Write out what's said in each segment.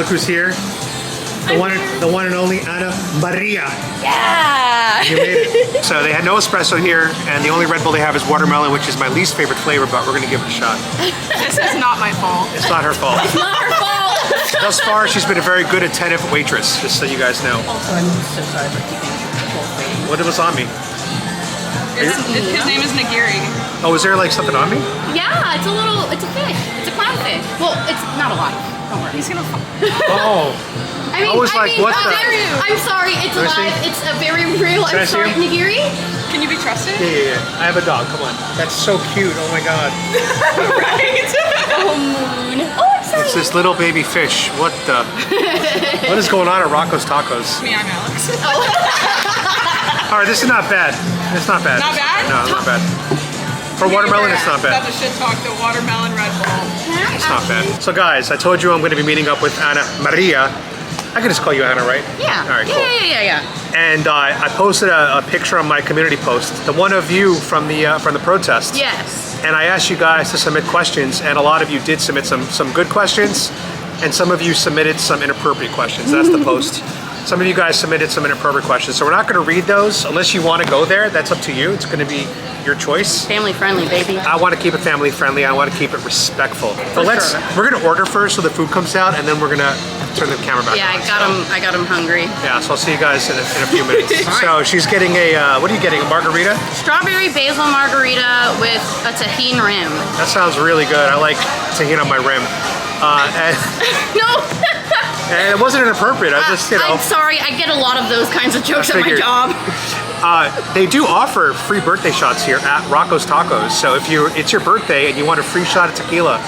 look who's here. The one and only Ana Maria. Yeah! You made it. So they had no espresso here, and the only Red Bull they have is watermelon, which is my least favorite flavor, but we're gonna give it a shot. This is not my fault. It's not her fault. It's not her fault! Thus far, she's been a very good, attentive waitress, just so you guys know. Also, I'm so sorry for keeping the whole thing. What was on me? His name is Nagiri. Oh, is there like something on me? Yeah, it's a fish. It's a clownfish. Well, it's not a lot. Don't worry. He's gonna fall. Oh. I mean, what the? I'm sorry, it's Can I see? alive. It's a very real. Can I I'm see sorry, him? Nigiri. Can you be trusted? Yeah. I have a dog. Come on. That's so cute. Oh my god. Right? Oh, Moon. Oh, I'm sorry. It's this little baby fish. What the? What is going on at Rocco's Tacos? Me, I'm Alex. Oh. All right, this is not bad. It's not bad. Not bad? No, it's not bad. For watermelon, it's not bad. That's a shit talk, the watermelon Red Bull. It's not bad. So guys, I told you I'm going to be meeting up with Ana Maria. I can just call you Ana, right? Yeah. All right, cool. Yeah. And I posted a picture on my community post, the one of you from the protest. Yes. And I asked you guys to submit questions, and a lot of you did submit some good questions, and some of you submitted some inappropriate questions. That's the post. Some of you guys submitted some inappropriate questions, so we're not going to read those unless you want to go there. That's up to you. It's going to be your choice. Family friendly, baby. I want to keep it family friendly. I want to keep it respectful. But sure. we're going to order first so the food comes out, and then we're going to turn the camera back Yeah, on. I got him hungry. Yeah, so I'll see you guys in a few minutes. So she's getting what are you getting? A margarita? Strawberry basil margarita with a tahini rim. That sounds really good. I like tahini on my rim. No. And it wasn't inappropriate. I just, you know. I'm sorry. I get a lot of those kinds of jokes at my figured. job. They do offer free birthday shots here at Rocco's Tacos. So if it's your birthday and you want a free shot of tequila,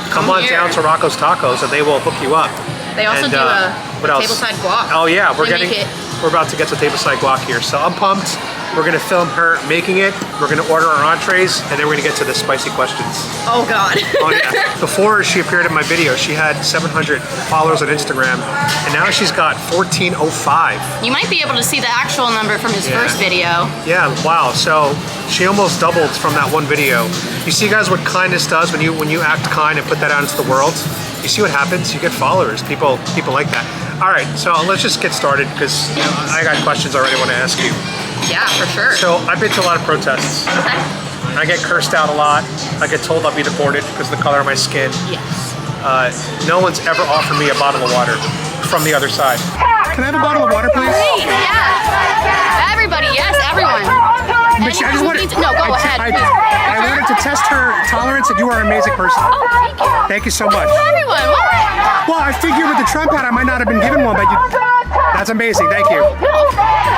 come on here. down to Rocco's Tacos and they will hook you up. They also And, do a what else? tableside guac. Oh yeah, we're They about to get to tableside guac here. So I'm pumped. We're gonna film her making it. We're gonna order our entrees, and then we're gonna get to the spicy questions. Oh God. Oh yeah. Before she appeared in my video, she had 700 followers on Instagram, and now she's got 1405. You might be able to see the actual number from his first video. Yeah, wow. So she almost doubled from that one video. You see, guys, what kindness does when you act kind and put that out into the world. You see what happens? You get followers. People like that. All right, so let's just get started because I got questions I already want to ask you. Yeah, for sure. So I've been to a lot of protests. Okay. I get cursed out a lot. I get told I'll be deported because of the color of my skin. Yes. No one's ever offered me a bottle of water from the other side. Can I have a bottle of water, please? Great. Yes. Everybody. Yes. Everyone. But I just wanted, no, go ahead. I wanted to test her tolerance, and you are an amazing person. Oh, thank you. Thank you so much. Everyone. What? Well, I figured with the Trump hat, I might not have been given one, but that's amazing. Thank you.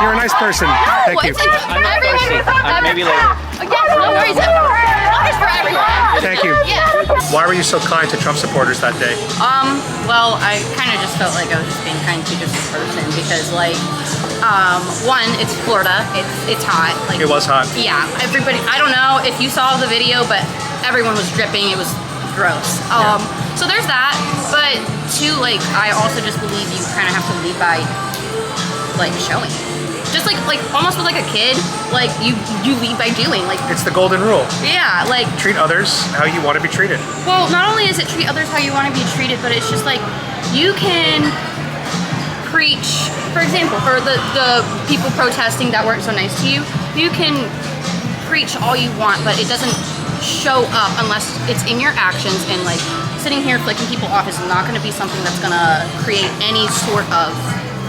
You're a nice person. Thank you. I'm not thirsty. Maybe later. Yes, no worries. Water's for everyone. Thank you. Yeah. Why were you so kind to Trump supporters that day? Well, I kind of just felt like I was just being kind to just a person because, like, one, it's Florida. It's hot. Like, It was hot. Yeah. Everybody. I don't know if you saw the video, but everyone was dripping. It was gross. So there's that. But two, like, I also just believe you kind of have to lead by, like, showing. Just like almost with like a kid, like you lead by doing. Like, It's the golden rule. yeah, like, Treat others how you want to be treated. well, not only is it treat others how you want to be treated, but it's just like you can preach, for example, for the people protesting that weren't so nice to you, you can preach all you want, but it doesn't show up unless it's in your actions. And like sitting here flicking people off is not going to be something that's going to create any sort of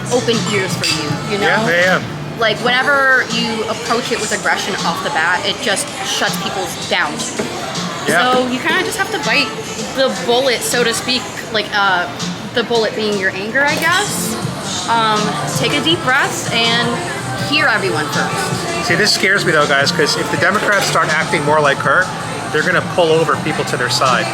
open ears for you, you know? Yeah. Like, whenever you approach it with aggression off the bat, it just shuts people down. Yeah. So you kind of just have to bite the bullet, so to speak, like the bullet being your anger, I guess. Take a deep breath and hear everyone first. See, this scares me though, guys, because if the Democrats start acting more like her, they're going to pull over people to their side.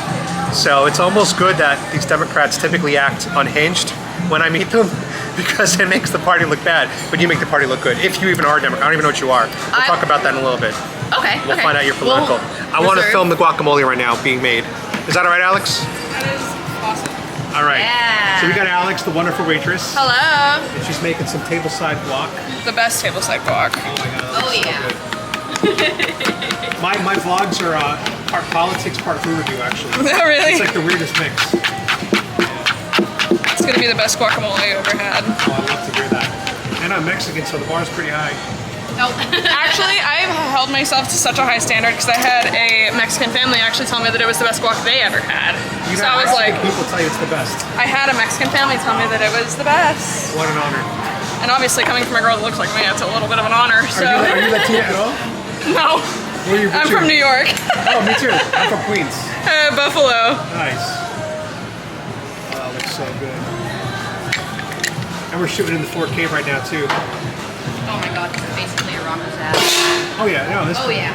So it's almost good that these Democrats typically act unhinged when I meet them, because it makes the party look bad, but you make the party look good. If you even are a Democrat. I don't even know what you are. We'll talk about that in a little bit. Okay. We'll find out your political. Well, I want to reserve. film the guacamole right now being made. Is that all right, Alex? That is awesome. All right. Yeah. So we got Alex, the wonderful waitress. Hello. And she's making some tableside guac. The best tableside guac. Oh my God. Oh, yeah. My vlogs are part politics, part food review, actually. Really? It's like the weirdest mix. It's gonna be the best guacamole I ever had. Oh, I love to hear that. And I'm Mexican, so the bar's pretty high. Nope. Actually, I've held myself to such a high standard because I had a Mexican family actually tell me that it was the best guac they ever had. You So have I was like, Mexican people tell you it's the best. I had a Mexican family tell me that it was the best. What an honor. And obviously coming from a girl that looks like me, it's a little bit of an honor, so. Are you Latina at all? No. Where are you I'm from New York. Oh, me too. I'm from Queens. Buffalo. Nice. Wow, looks so good. And we're shooting in the 4K right now too. Oh my god, this is basically a Rocco's Oh yeah, no,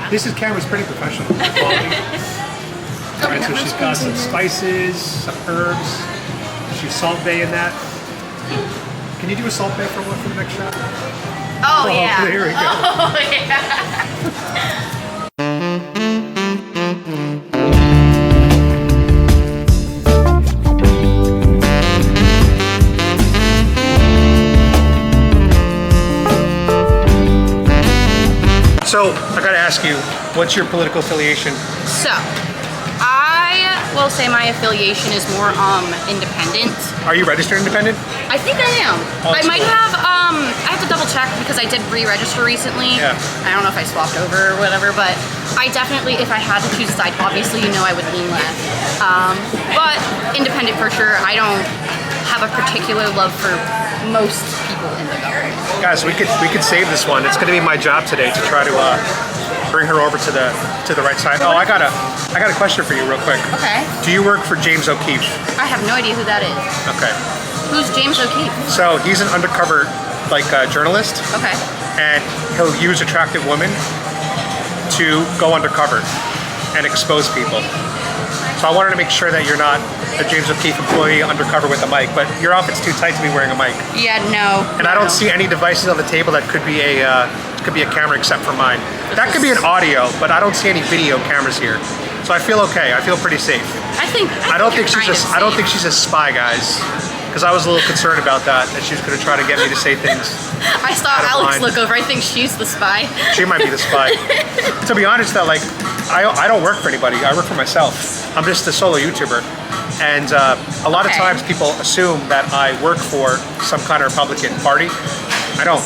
this is camera's pretty professional. Quality. Alright, so she's got some spices, some herbs. She's salt bay in that. Can you do a salt bay for the next shot? Oh yeah. There we go. Oh yeah. So, I gotta ask you, what's your political affiliation? So, I will say my affiliation is more independent. Are you registered independent? I think I am. Oh, I might cool. have, I have to double check because I did re-register recently. Yeah. I don't know if I swapped over or whatever, but I definitely, if I had to choose a side, obviously you know I would lean left. But independent for sure. I don't have a particular love for most people in the government. Guys, we could save this one. It's gonna be my job today to try to bring her over to the right side. Oh, I got a question for you real quick. Okay. Do you work for James O'Keefe? I have no idea who that is. Okay. Who's James O'Keefe? So he's an undercover journalist, Okay. and he'll use attractive women to go undercover and expose people. So I wanted to make sure that you're not a James O'Keefe employee undercover with a mic, but your outfit's too tight to be wearing a mic. Yeah, no. And I don't see any devices on the table that could be a camera except for mine. That could be an audio, but I don't see any video cameras here. So I feel okay. I feel pretty safe. I don't think she's a spy, guys. Because I was a little concerned about that she was going to try to get me to say things. I saw Alex look over. I think she's the spy. She might be the spy. To be honest, though, I don't work for anybody. I work for myself. I'm just a solo YouTuber. And a lot of times people assume that I work for some kind of Republican party. I don't.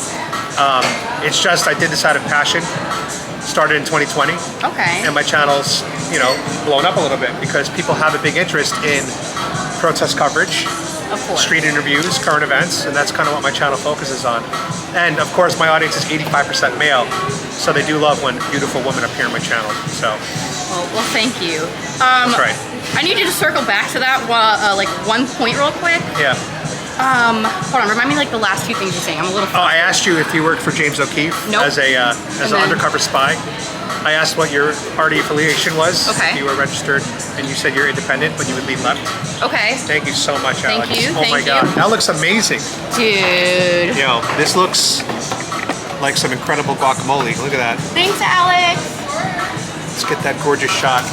It's just I did this out of passion. Started in 2020. Okay. And my channel's, blown up a little bit because people have a big interest in protest coverage. Of course. Street interviews, current events, and that's kind of what my channel focuses on. And of course, my audience is 85% male, so they do love when beautiful women appear on my channel. So. Well, thank you. That's right. I need you to circle back to that one point real quick. Yeah. Hold on. Remind me the last two things you're saying. I'm a little. Oh, I asked you if you worked for James O'Keefe as an undercover spy. I asked what your party affiliation was. Okay. You were registered, and you said you're independent, but you would lean left. Okay. Thank you so much, Alex. Thank you. Oh my God, that looks amazing. Dude. This looks like some incredible guacamole. Look at that. Thanks, Alex. Let's get that gorgeous shot.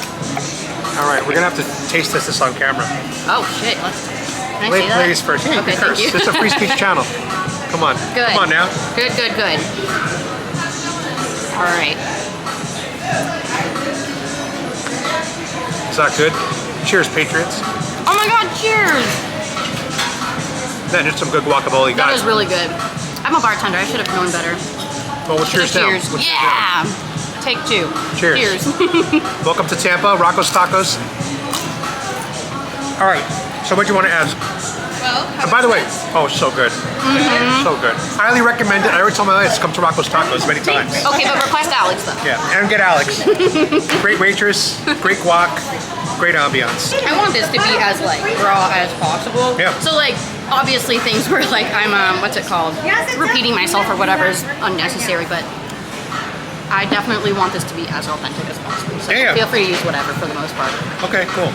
All right, we're gonna have to taste this on camera. Oh shit. Can I see that? Ladies first. Yeah, Okay, first. thank you. This is a free speech channel. Come on. Good. Come on now. Good. All right. Is that good? Cheers, Patriots. Oh my God! Cheers. Then just some good guacamole, That guys. was really good. I'm a bartender. I should have known better. Well, cheers now. Cheers. We'll cheers Yeah. Take two. Cheers. Cheers. Welcome to Tampa, Rocco's Tacos. All right. So what do you want to add? Well, And by the way, so good. So good. Highly recommend it. I already told my audience to come to Rocco's Tacos many times. Okay, but request Alex though. Yeah, and get Alex. Great waitress, great guac, great ambiance. I want this to be as raw as possible. Yeah. So obviously things where I'm what's it called? Repeating myself or whatever is unnecessary, but I definitely want this to be as authentic as possible. So Yeah. feel free to use whatever for the most part. Okay, cool.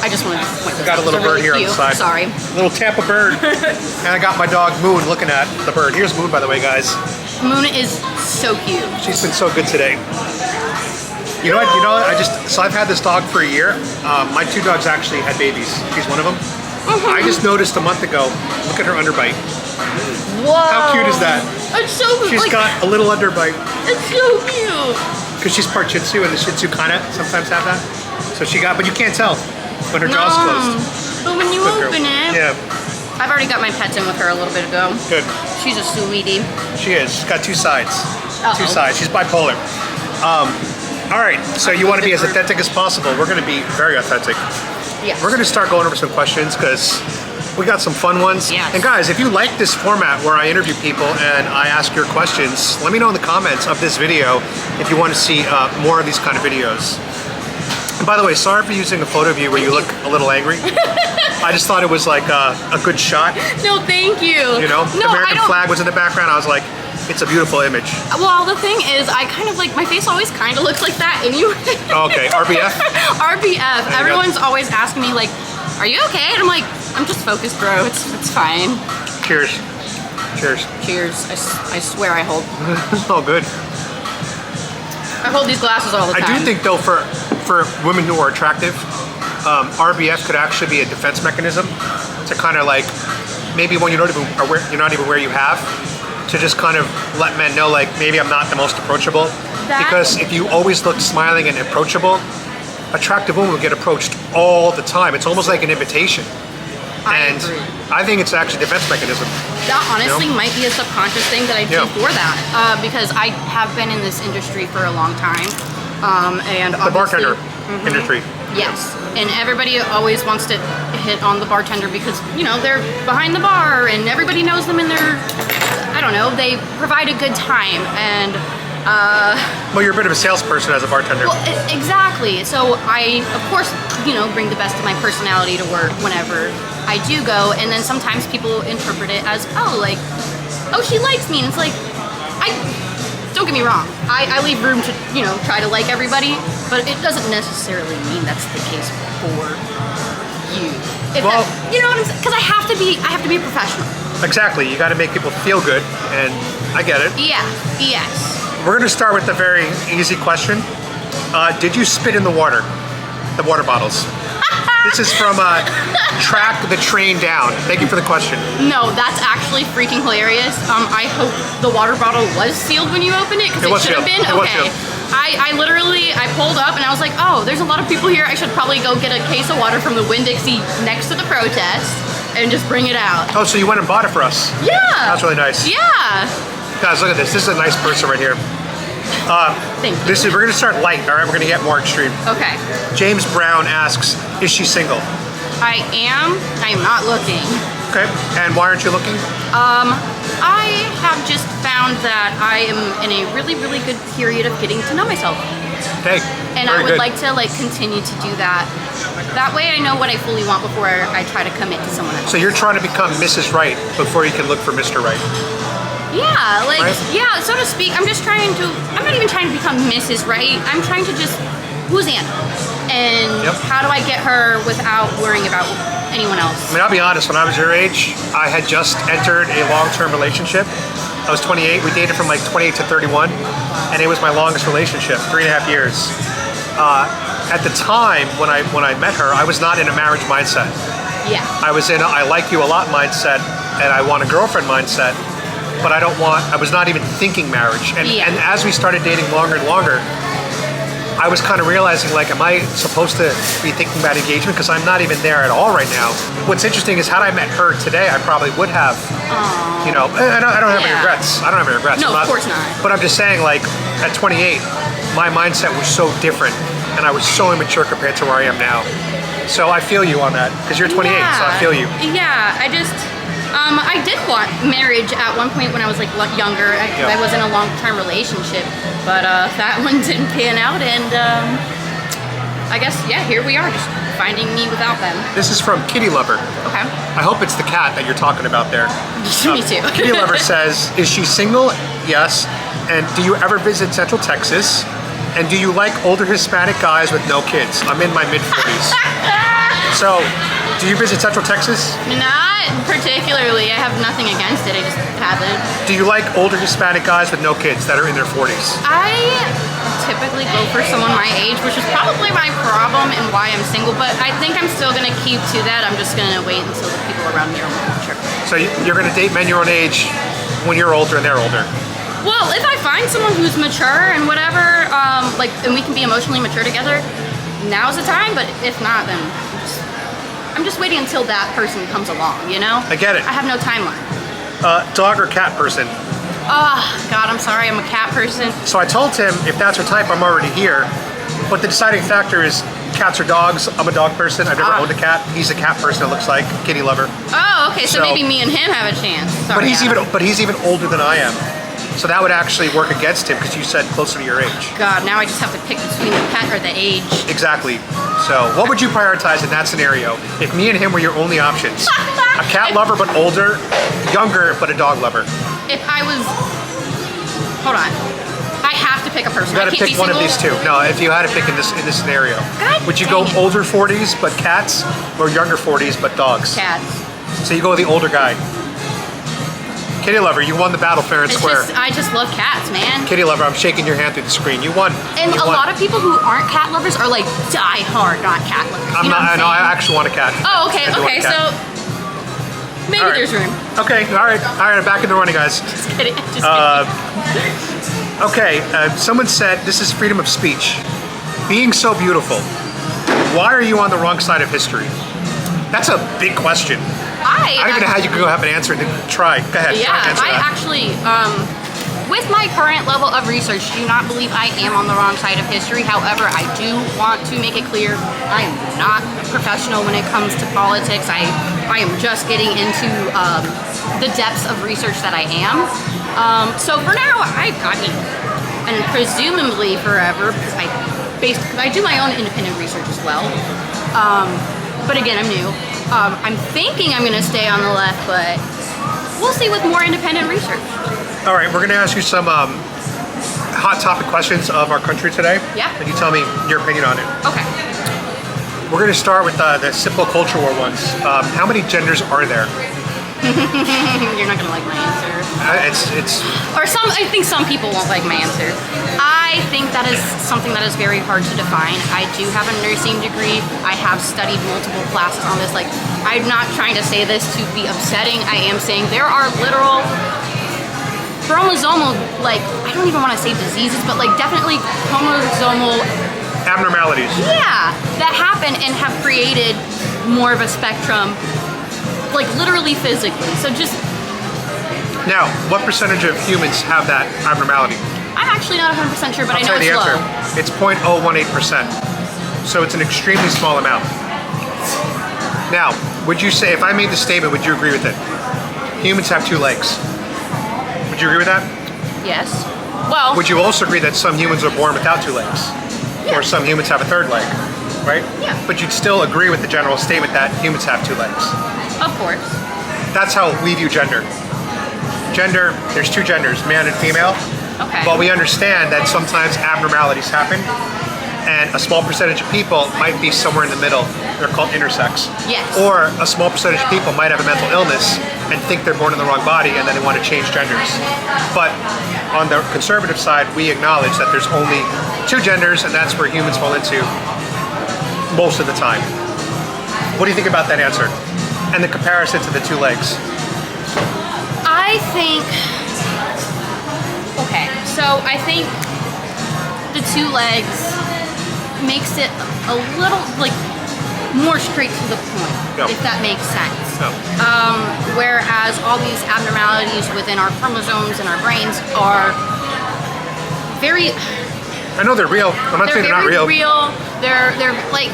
I just wanted to point this Got a out. little They're bird here on the cute. side. Sorry. Little Tampa bird. And I got my dog Moon looking at the bird. Here's Moon, by the way, guys. Moon is so cute. She's been so good today. You know what? So I've had this dog for a year. My two dogs actually had babies. She's one of them. I just noticed a month ago, look at her underbite. Whoa. How cute is that? It's so cute. She's got a little underbite. It's so cute. Because she's part Shih Tzu, and the Shih Tzu kind of sometimes have that. So but you can't tell when her jaw's closed. But when you Good girl. open it, Yeah. I've already got my pets in with her a little bit ago. Good. She's a sweetie. She is. She's got two sides. Uh-oh. Two sides. She's bipolar. All right, so you want to be as authentic as possible. We're going to be very authentic. Yes. We're going to start going over some questions because we got some fun ones. Yes. And guys, if you like this format where I interview people and I ask your questions, let me know in the comments of this video if you want to see more of these kind of videos. And by the way, sorry for using a photo of you where you look a little angry. I just thought it was like a good shot. No, thank you. You know, the American flag was in the background. I was like, it's a beautiful image. Well, the thing is, I kind of like, my face always kind of looks like that anyway. Okay, RBF? RBF. Everyone's always asking me like, are you okay? And I'm like, I'm just focused, bro. It's fine. Cheers. Cheers. Cheers. I swear I hold. Oh, good. I hold these glasses all the time. I do think though, for women who are attractive, RBF could actually be a defense mechanism to kind of like, maybe when you're not even where you have, to just kind of let men know like, maybe I'm not the most approachable. Because if you always look smiling and approachable, attractive women will get approached all the time. It's almost like an invitation. I agree. I think it's actually a defense mechanism. That honestly might be a subconscious thing that I do for that, because I have been in this industry for a long time, and the bartender industry. Yes, and everybody always wants to hit on the bartender because, you know, they're behind the bar and everybody knows them and they're, I don't know, they provide a good time and. Well, you're a bit of a salesperson as a bartender. Well, exactly. So I, of course, you know, bring the best of my personality to work whenever I do go, and then sometimes people interpret it as, oh, like, oh, she likes me, and it's like, don't get me wrong, I leave room to, you know, try to like everybody, but it doesn't necessarily mean that's the case for you. Well, you know what I'm saying? Because I have to be a professional. Exactly. You got to make people feel good, and I get it. Yeah. Yes. We're going to start with a very easy question. Did you spit in the water bottles? This is from Track the Train Down. Thank you for the question. No, that's actually freaking hilarious. I hope the water bottle was sealed when you opened it, because it should have been. Okay. I literally pulled up and I was like, oh, there's a lot of people here. I should probably go get a case of water from the Winn-Dixie next to the protest and just bring it out. Oh, so you went and bought it for us? Yeah. That's really nice. Yeah. Guys, look at this. This is a nice person right here. Thank you. We're gonna start light, all right? We're gonna get more extreme. Okay. James Brown asks, is she single? I am not looking. Okay, and why aren't you looking? I have just found that I am in a really, really good period of getting to know myself. Okay, and I would like to continue to do that. That way I know what I fully want before I try to commit to someone else. So you're trying to become Mrs. Right before you can look for Mr. Right. Yeah, like, yeah, so to speak. I'm not even trying to become Mrs. Right. I'm trying to just, who's Anna? And how do I get her without worrying about anyone else? I mean, I'll be honest, when I was your age, I had just entered a long-term relationship. I was 28, we dated from like 28 to 31, and it was my longest relationship, 3.5 years. At the time, when I met her, I was not in a marriage mindset. Yeah. I was in a I like you a lot mindset, and I want a girlfriend mindset, but I was not even thinking marriage. And as we started dating longer and longer, I was kind of realizing, like, am I supposed to be thinking about engagement? Because I'm not even there at all right now. What's interesting is, had I met her today, I probably would have, you know, I don't have any regrets. I don't have any regrets. No, of course not. But I'm just saying, like, at 28, my mindset was so different, and I was so immature compared to where I am now. So I feel you on that, because you're 28, so I feel you. Yeah, I did want marriage at one point when I was like younger. I was in a long-term relationship, but that one didn't pan out, and I guess, here we are, just finding me without them. This is from Kitty Lover. Okay. I hope it's the cat that you're talking about there. Me too. Kitty Lover says, is she single? Yes. And do you ever visit Central Texas? And do you like older Hispanic guys with no kids? I'm in my mid-40s. So, do you visit Central Texas? Not particularly. I have nothing against it. I just haven't. Do you like older Hispanic guys with no kids that are in their 40s? I typically go for someone my age, which is probably my problem and why I'm single, but I think I'm still going to keep to that. I'm just going to wait until the people around me are more mature. So you're going to date men your own age when you're older and they're older? Well, if I find someone who's mature and whatever, and we can be emotionally mature together, now's the time, but if not, then I'm just waiting until that person comes along, you know? I get it. I have no timeline. Dog or cat person? Oh, God, I'm sorry, I'm a cat person. So I told him, if that's her type, I'm already here. But the deciding factor is cats or dogs. I'm a dog person. I've never owned a cat. He's a cat person, it looks like. Kitty lover. Oh, okay, so So- maybe me and him have a chance. Sorry, But he's even older than I am. So that would actually work against him because you said closer to your age. God, now I just have to pick between the pet or the age. Exactly. So what would you prioritize in that scenario? If me and him were your only options? A cat lover but older, younger but a dog lover. If I was... Hold on. I have to pick a person. You I gotta can't pick be one of single. these two. No, if you had to pick in this scenario. God Would you go dang it. older 40s but cats or younger 40s but dogs? Cats. So you go with the older guy. Kitty lover, you won the battle fair and It's square. just, I just love cats, man. Kitty lover, I'm shaking your hand through the screen. You won. And You a won. lot of people who aren't cat lovers are like die hard not cat lovers. I'm you know not. what I I'm know. I saying? actually want a cat. Oh, okay, I do want okay, a cat. so maybe All right. there's room. Okay. All right. I'm back in the running, guys. Just kidding. Just kidding. Okay. Someone said this is freedom of speech. Being so beautiful. Why are you on the wrong side of history? That's a big question. I don't even know how you can go have an answer. Try. Go ahead. Yeah, Try and answer I that. actually, with my current level of research, do not believe I am on the wrong side of history. However, I do want to make it clear I am not a professional when it comes to politics. I am just getting into the depths of research that I am. So for now, I mean, and presumably forever, because I do my own independent research as well. But again, I'm new. I'm thinking I'm gonna stay on the left, but we'll see with more independent research. All right. We're going to ask you some hot topic questions of our country today. Yeah. And you tell me your opinion on it. Okay. We're going to start with the simple culture war ones. How many genders are there? You're not gonna like my answer. It's Or I think some people won't like my answer. I think that is something that is very hard to define. I do have a nursing degree. I have studied multiple classes on this. Like, I'm not trying to say this to be upsetting. I am saying there are literal chromosomal, like, I don't even want to say diseases, but like definitely chromosomal, abnormalities. yeah, that happen and have created more of a spectrum, like literally physically. So just, Now, what percentage of humans have that abnormality? I'm actually not 100% sure, but I know I'll tell you it's the low. answer. It's 0.018%. So it's an extremely small amount. Now, would you say, if I made the statement, would you agree with it? Humans have 2 legs. Would you agree with that? Yes. Well, Would you also agree that some humans are born without 2 legs? Yeah. Or some humans have a 3rd leg, right? Yeah. But you'd still agree with the general statement that humans have 2 legs. of course. That's how we view gender. Gender, there's 2 genders, male and female. Okay. But we understand that sometimes abnormalities happen, and a small percentage of people might be somewhere in the middle. They're called intersex. Yes. Or a small percentage of people might have a mental illness and think they're born in the wrong body, and then they want to change genders. But on the conservative side, we acknowledge that there's only 2 genders, and that's where humans fall into most of the time. What do you think about that answer? And the comparison to the 2 legs? I think, okay, so I think the 2 legs makes it a little, like, more straight to the point, No. if that makes sense. No. Whereas all these abnormalities within our chromosomes and our brains are very, I know they're real. I'm not saying they're not very real. They're like,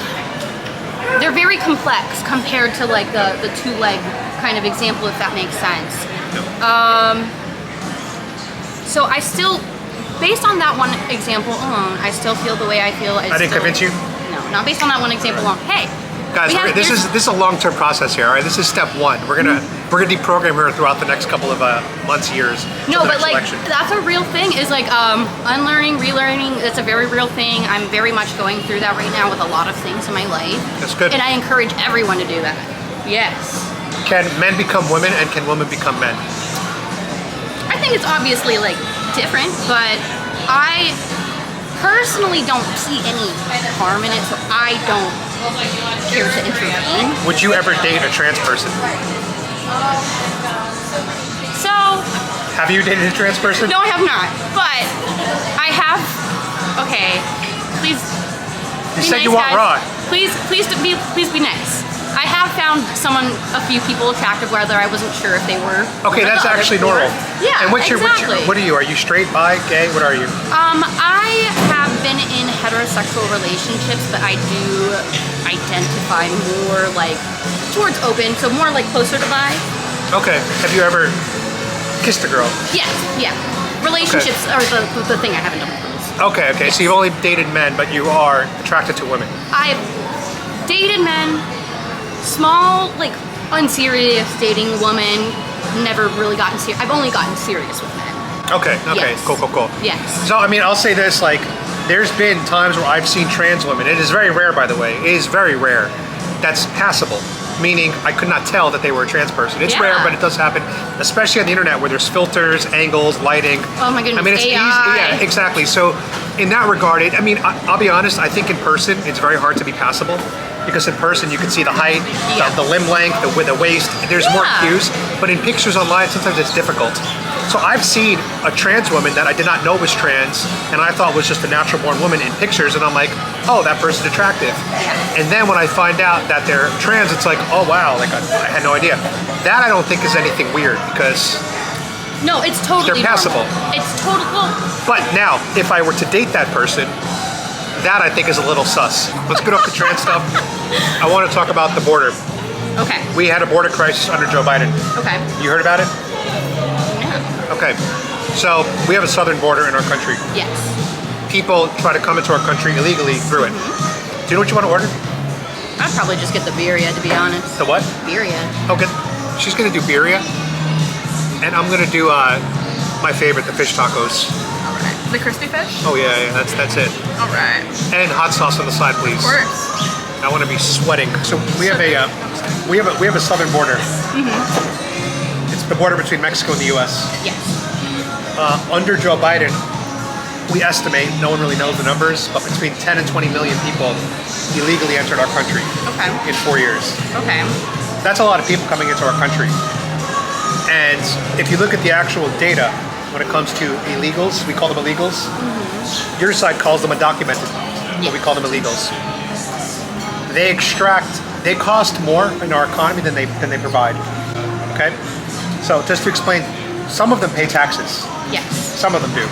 they're very complex compared to like the 2-leg kind of example, if that makes sense. So I still, based on that one example alone, I still feel the way I feel. I didn't convince you? No, not based on that one example alone. Hey, Guys, this is a long-term process here. All right, this is step 1. We're gonna deprogram her throughout the next couple of months, years. No, till the but next like election. that's a real thing. Is like unlearning, relearning. It's a very real thing. I'm very much going through that right now with a lot of things in my life. That's good. And I encourage everyone to do that. Yes. Can men become women, and can women become men? I think it's obviously like different, but I personally don't see any harm in it, so I don't care to intervene. Would you ever date a trans person? So, Have you dated a trans person? no, I have not, but I have. Okay, please. You be said nice, you want guys. raw. Please be nice. I have found a few people attractive, whether I wasn't sure if they were. Okay, that's the other actually four. normal. Yeah, And exactly. what are you? Are you straight, bi, gay? What are you? I have been in heterosexual relationships, but I do identify more like towards open, so more like closer to bi. Okay. Have you ever kissed a girl? Yes, yeah. Relationships are the thing I haven't done with girls. Okay, okay. So you've only dated men, but you are attracted to women. I've dated men, small, like, unserious dating woman, never really gotten serious. I've only gotten serious with men. Okay, okay. Yes. Cool. Yes. So, I mean, I'll say this, like, there's been times where I've seen trans women. It is very rare, by the way. It is very rare. That's passable. Meaning, I could not tell that they were a trans person. It's rare, but it does happen, especially on the internet where there's filters, angles, lighting. Oh my goodness, I mean, it's AI. easy. Yeah, exactly. So, in that regard, I'll be honest, I think in person, it's very hard to be passable. Because in person, you can see the height, the limb length, the waist. There's more cues. But in pictures online, sometimes it's difficult. So I've seen a trans woman that I did not know was trans, and I thought was just a natural-born woman in pictures, and I'm like, oh, that person's attractive. And then when I find out that they're trans, it's like, oh wow, like I had no idea. That I don't think is anything weird because no, it's totally they're passable. Normal. It's totally well. But now, if I were to date that person, that I think is a little sus. Let's get off the trans stuff. I want to talk about the border. Okay. We had a border crisis under Joe Biden. Okay. You heard about it? Okay, so we have a southern border in our country. Yes. People try to come into our country illegally through it. Do you know what you want to order? I'd probably just get the birria, to be honest. The what? Birria. Okay, she's gonna do birria, and I'm gonna do my favorite, the fish tacos. All right. The crispy fish? Oh yeah, that's it. All right. And hot sauce on the side, please. Of course. I want to be sweating. So we have a southern border. It's the border between Mexico and the U.S. Yes. Under Joe Biden, we estimate, no one really knows the numbers, but between 10 and 20 million people illegally entered our country in 4 years. Okay. That's a lot of people coming into our country. And if you look at the actual data, when it comes to illegals, we call them illegals. Your side calls them undocumented, but we call them illegals. They cost more in our economy than they provide. Okay? So just to explain, some of them pay taxes. Yes. Some of them do.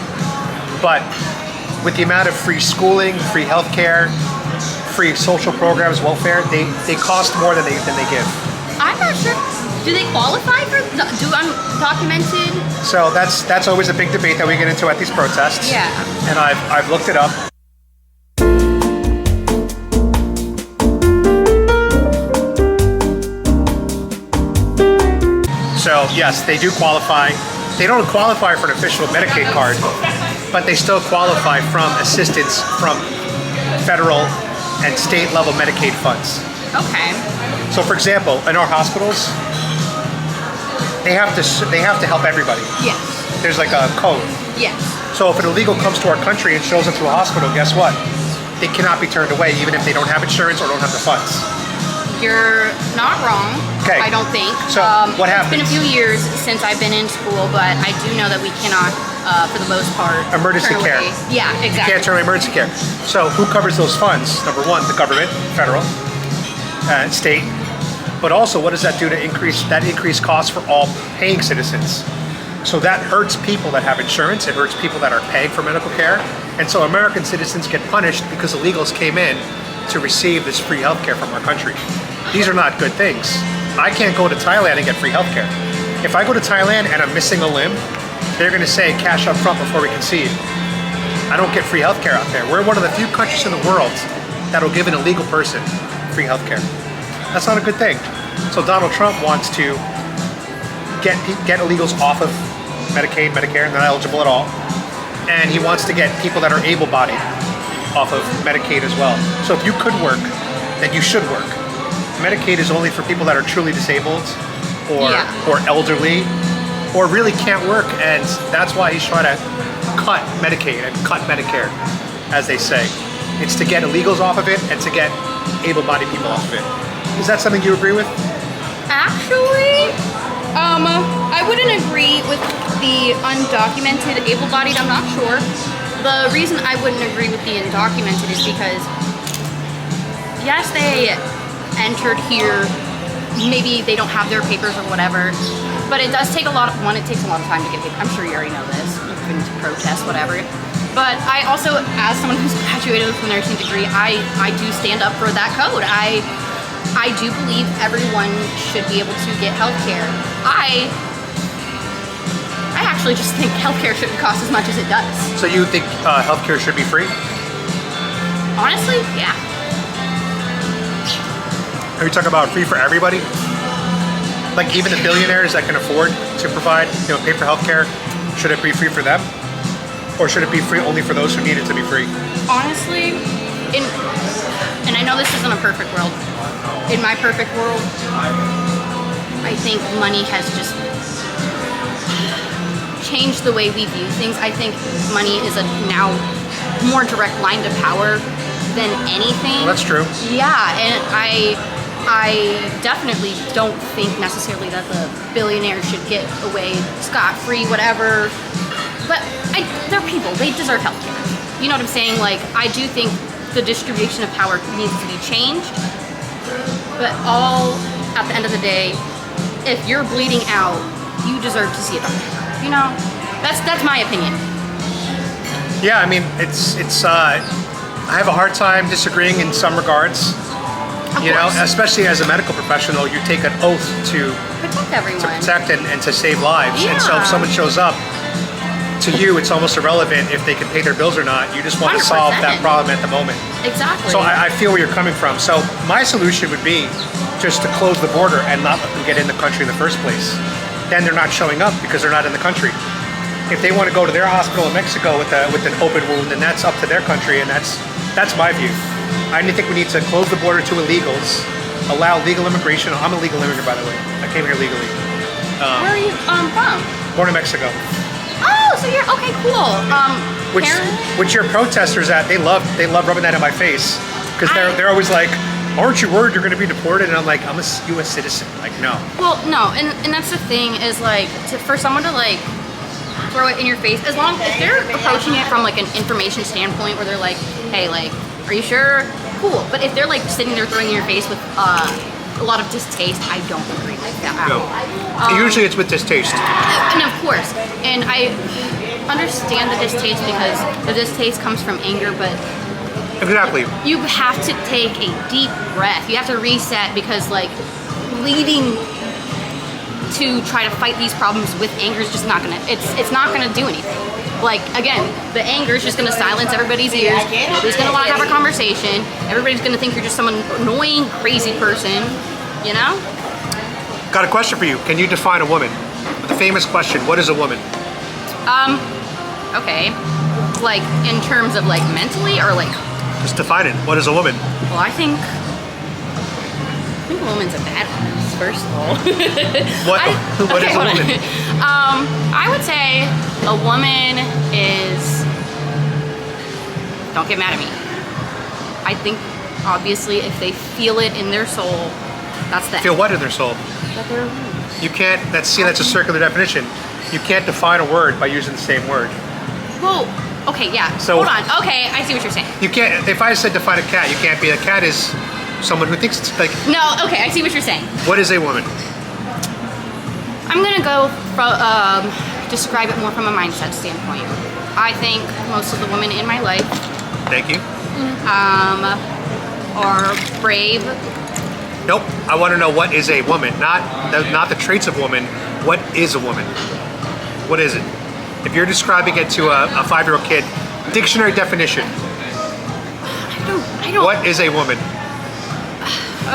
But with the amount of free schooling, free healthcare, free social programs, welfare, they cost more than they give. I'm not sure. Do they qualify for undocumented? So that's always a big debate that we get into at these protests. Yeah. And I've looked it up. So yes, they do qualify. They don't qualify for an official Medicaid card, but they still qualify from assistance from federal and state level Medicaid funds. Okay. So for example, in our hospitals, they have to help everybody. Yes. There's like a code. Yes. So if an illegal comes to our country and shows up to a hospital, guess what? They cannot be turned away even if they don't have insurance or don't have the funds. You're not wrong. Okay. I don't think. So what happens? It's been a few years since I've been in school, but I do know that we cannot, for the most part, Emergency turn care. away. Yeah, exactly. You can't turn away emergency care. So who covers those funds? Number one, the government, federal, state. But also, what does that do to increase costs for all paying citizens? So that hurts people that have insurance. It hurts people that are paying for medical care. And so American citizens get punished because illegals came in to receive this free healthcare from our country. These are not good things. I can't go to Thailand and get free healthcare. If I go to Thailand and I'm missing a limb, they're going to say cash up front before we can see it. I don't get free healthcare out there. We're one of the few countries in the world that'll give an illegal person free healthcare. That's not a good thing. So Donald Trump wants to get illegals off of Medicaid, Medicare, and they're not eligible at all. And he wants to get people that are able-bodied off of Medicaid as well. So if you could work, then you should work. Medicaid is only for people that are truly disabled or elderly or really can't work, and that's why he's trying to cut Medicaid and cut Medicare, as they say. It's to get illegals off of it and to get able-bodied people off of it. Is that something you agree with? Actually, I wouldn't agree with the undocumented able-bodied. I'm not sure. The reason I wouldn't agree with the undocumented is because, yes, they entered here. Maybe they don't have their papers or whatever. But it does take a lot of, one, it takes a lot of time to get papers. I'm sure you already know this. You've been to protests, whatever. But I also, as someone who's graduated with a nursing degree, I do stand up for that code. I do believe everyone should be able to get healthcare. I actually just think healthcare shouldn't cost as much as it does. So you think healthcare should be free? Honestly, yeah. Are you talking about free for everybody? Like even the billionaires that can afford to provide, pay for healthcare, should it be free for them? Or should it be free only for those who need it to be free? Honestly, and I know this isn't a perfect world. In my perfect world, I think money has just changed the way we view things. I think money is a now more direct line to power than anything. Well, that's true. Yeah, and I definitely don't think necessarily that the billionaires should get away scot-free, whatever. But they're people. They deserve healthcare. You know what I'm saying? Like, I do think the distribution of power needs to be changed. But all at the end of the day, if you're bleeding out, you deserve to see a doctor. You know, that's my opinion. Yeah, I mean, it's. I have a hard time disagreeing in some regards. Of course. Especially as a medical professional, you take an oath to Protect everyone. protect and to save lives. And so if Yeah. someone shows up, to you, it's almost irrelevant if they can pay their bills or not. You just want to solve that 100%. problem at the moment. Exactly. So I feel where you're coming from. So my solution would be just to close the border and not let them get in the country in the first place. Then they're not showing up because they're not in the country. If they want to go to their hospital in Mexico with an open wound, then that's up to their country, and that's my view. I think we need to close the border to illegals, allow legal immigration. I'm a legal immigrant, by the way. I came here legally. Where are you from? Born in Mexico. Oh, so you're okay, cool. Which your protesters they love rubbing that in my face because they're always like, aren't you worried you're going to be deported? And I'm like, I'm a U.S. citizen. Like, no. Well, no, and that's the thing is like for someone to like throw it in your face, as long as they're approaching it from like an information standpoint where they're like, hey, like, are you sure? Cool. But if they're like sitting there throwing it in your face with a lot of distaste, I don't agree with that at No. all. Usually it's with distaste. And of course, and I understand the distaste because the distaste comes from anger, but Exactly. you have to take a deep breath. You have to reset because like leading to try to fight these problems with anger is just not gonna, it's not gonna do anything. Like, again, the anger is just gonna silence everybody's ears. Nobody's gonna wanna have a conversation. Everybody's gonna think you're just some annoying, crazy person, you know? Got a question for you. Can you define a woman? The famous question, what is a woman? Okay. Like, in terms of like mentally or like, Just define it. What is a woman? well, I think a woman's a badass, first of all. What is a hold on. woman? I would say a woman is, don't get mad at me. I think, obviously, if they feel it in their soul, that's that. Feel what in their soul? That they're a woman. You can't, that's a circular definition. You can't define a word by using the same word. Well, okay, yeah. So- hold on. Okay, I see what you're saying. You can't, if I said define a cat, you can't be, a cat is someone who thinks it's like, No, okay, I see what you're saying. what is a woman? I'm gonna go describe it more from a mindset standpoint. I think most of the women in my life Thank you. are brave. Nope. I want to know what is a woman, not the traits of woman. What is a woman? What is it? If you're describing it to a 5-year-old kid, dictionary definition. I don't. What is a woman?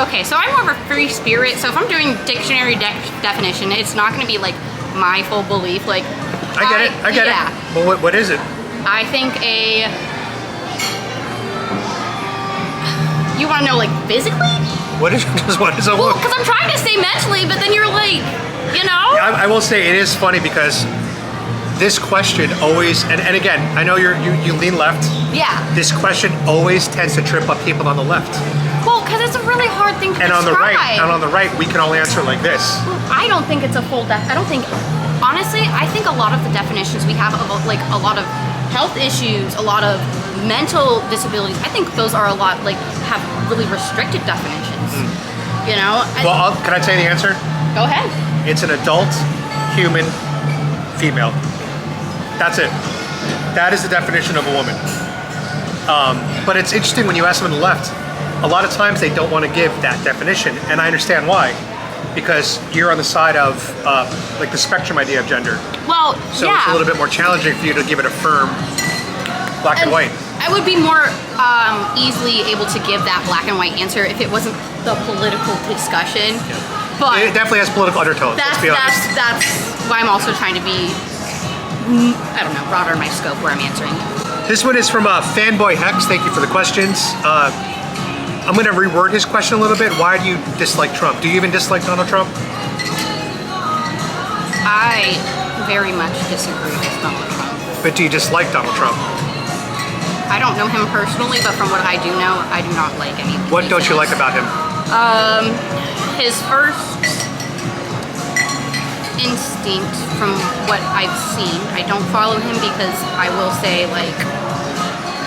Okay, so I'm more of a free spirit. So if I'm doing dictionary definition, it's not going to be like my full belief. Like I get it. Well, what is it? I think you want to know like physically? What is a Well, woman? because I'm trying to say mentally, but then you're like, you know? I will say it is funny because this question always, and again, I know you lean left. Yeah. This question always tends to trip up people on the left. Well, because it's a really hard thing to And on describe. the right, we can all answer like this. I don't think it's a full I don't think, honestly, I think a lot of the definitions we have of like a lot of health issues, a lot of mental disabilities, I think those are a lot, like, have really restricted definitions. You know? Well, can I tell you the answer? Go ahead. It's an adult human female. That's it. That is the definition of a woman. But it's interesting when you ask them on the left, a lot of times they don't want to give that definition, and I understand why. Because you're on the side of like the spectrum idea of gender. Well, So yeah. it's a little bit more challenging for you to give it a firm black and white. I would be more easily able to give that black and white answer if it wasn't the political discussion. But It definitely has political undertones, let's be honest. that's why I'm also trying to be, I don't know, broader in my scope where I'm answering. This one is from Fanboy Hex. Thank you for the questions. I'm going to reword his question a little bit. Why do you dislike Trump? Do you even dislike Donald Trump? I very much disagree with Donald Trump. But do you dislike Donald Trump? I don't know him personally, but from what I do know, I do not like anything. What he don't you says. like about him? His first instinct from what I've seen, I don't follow him because I will say, like,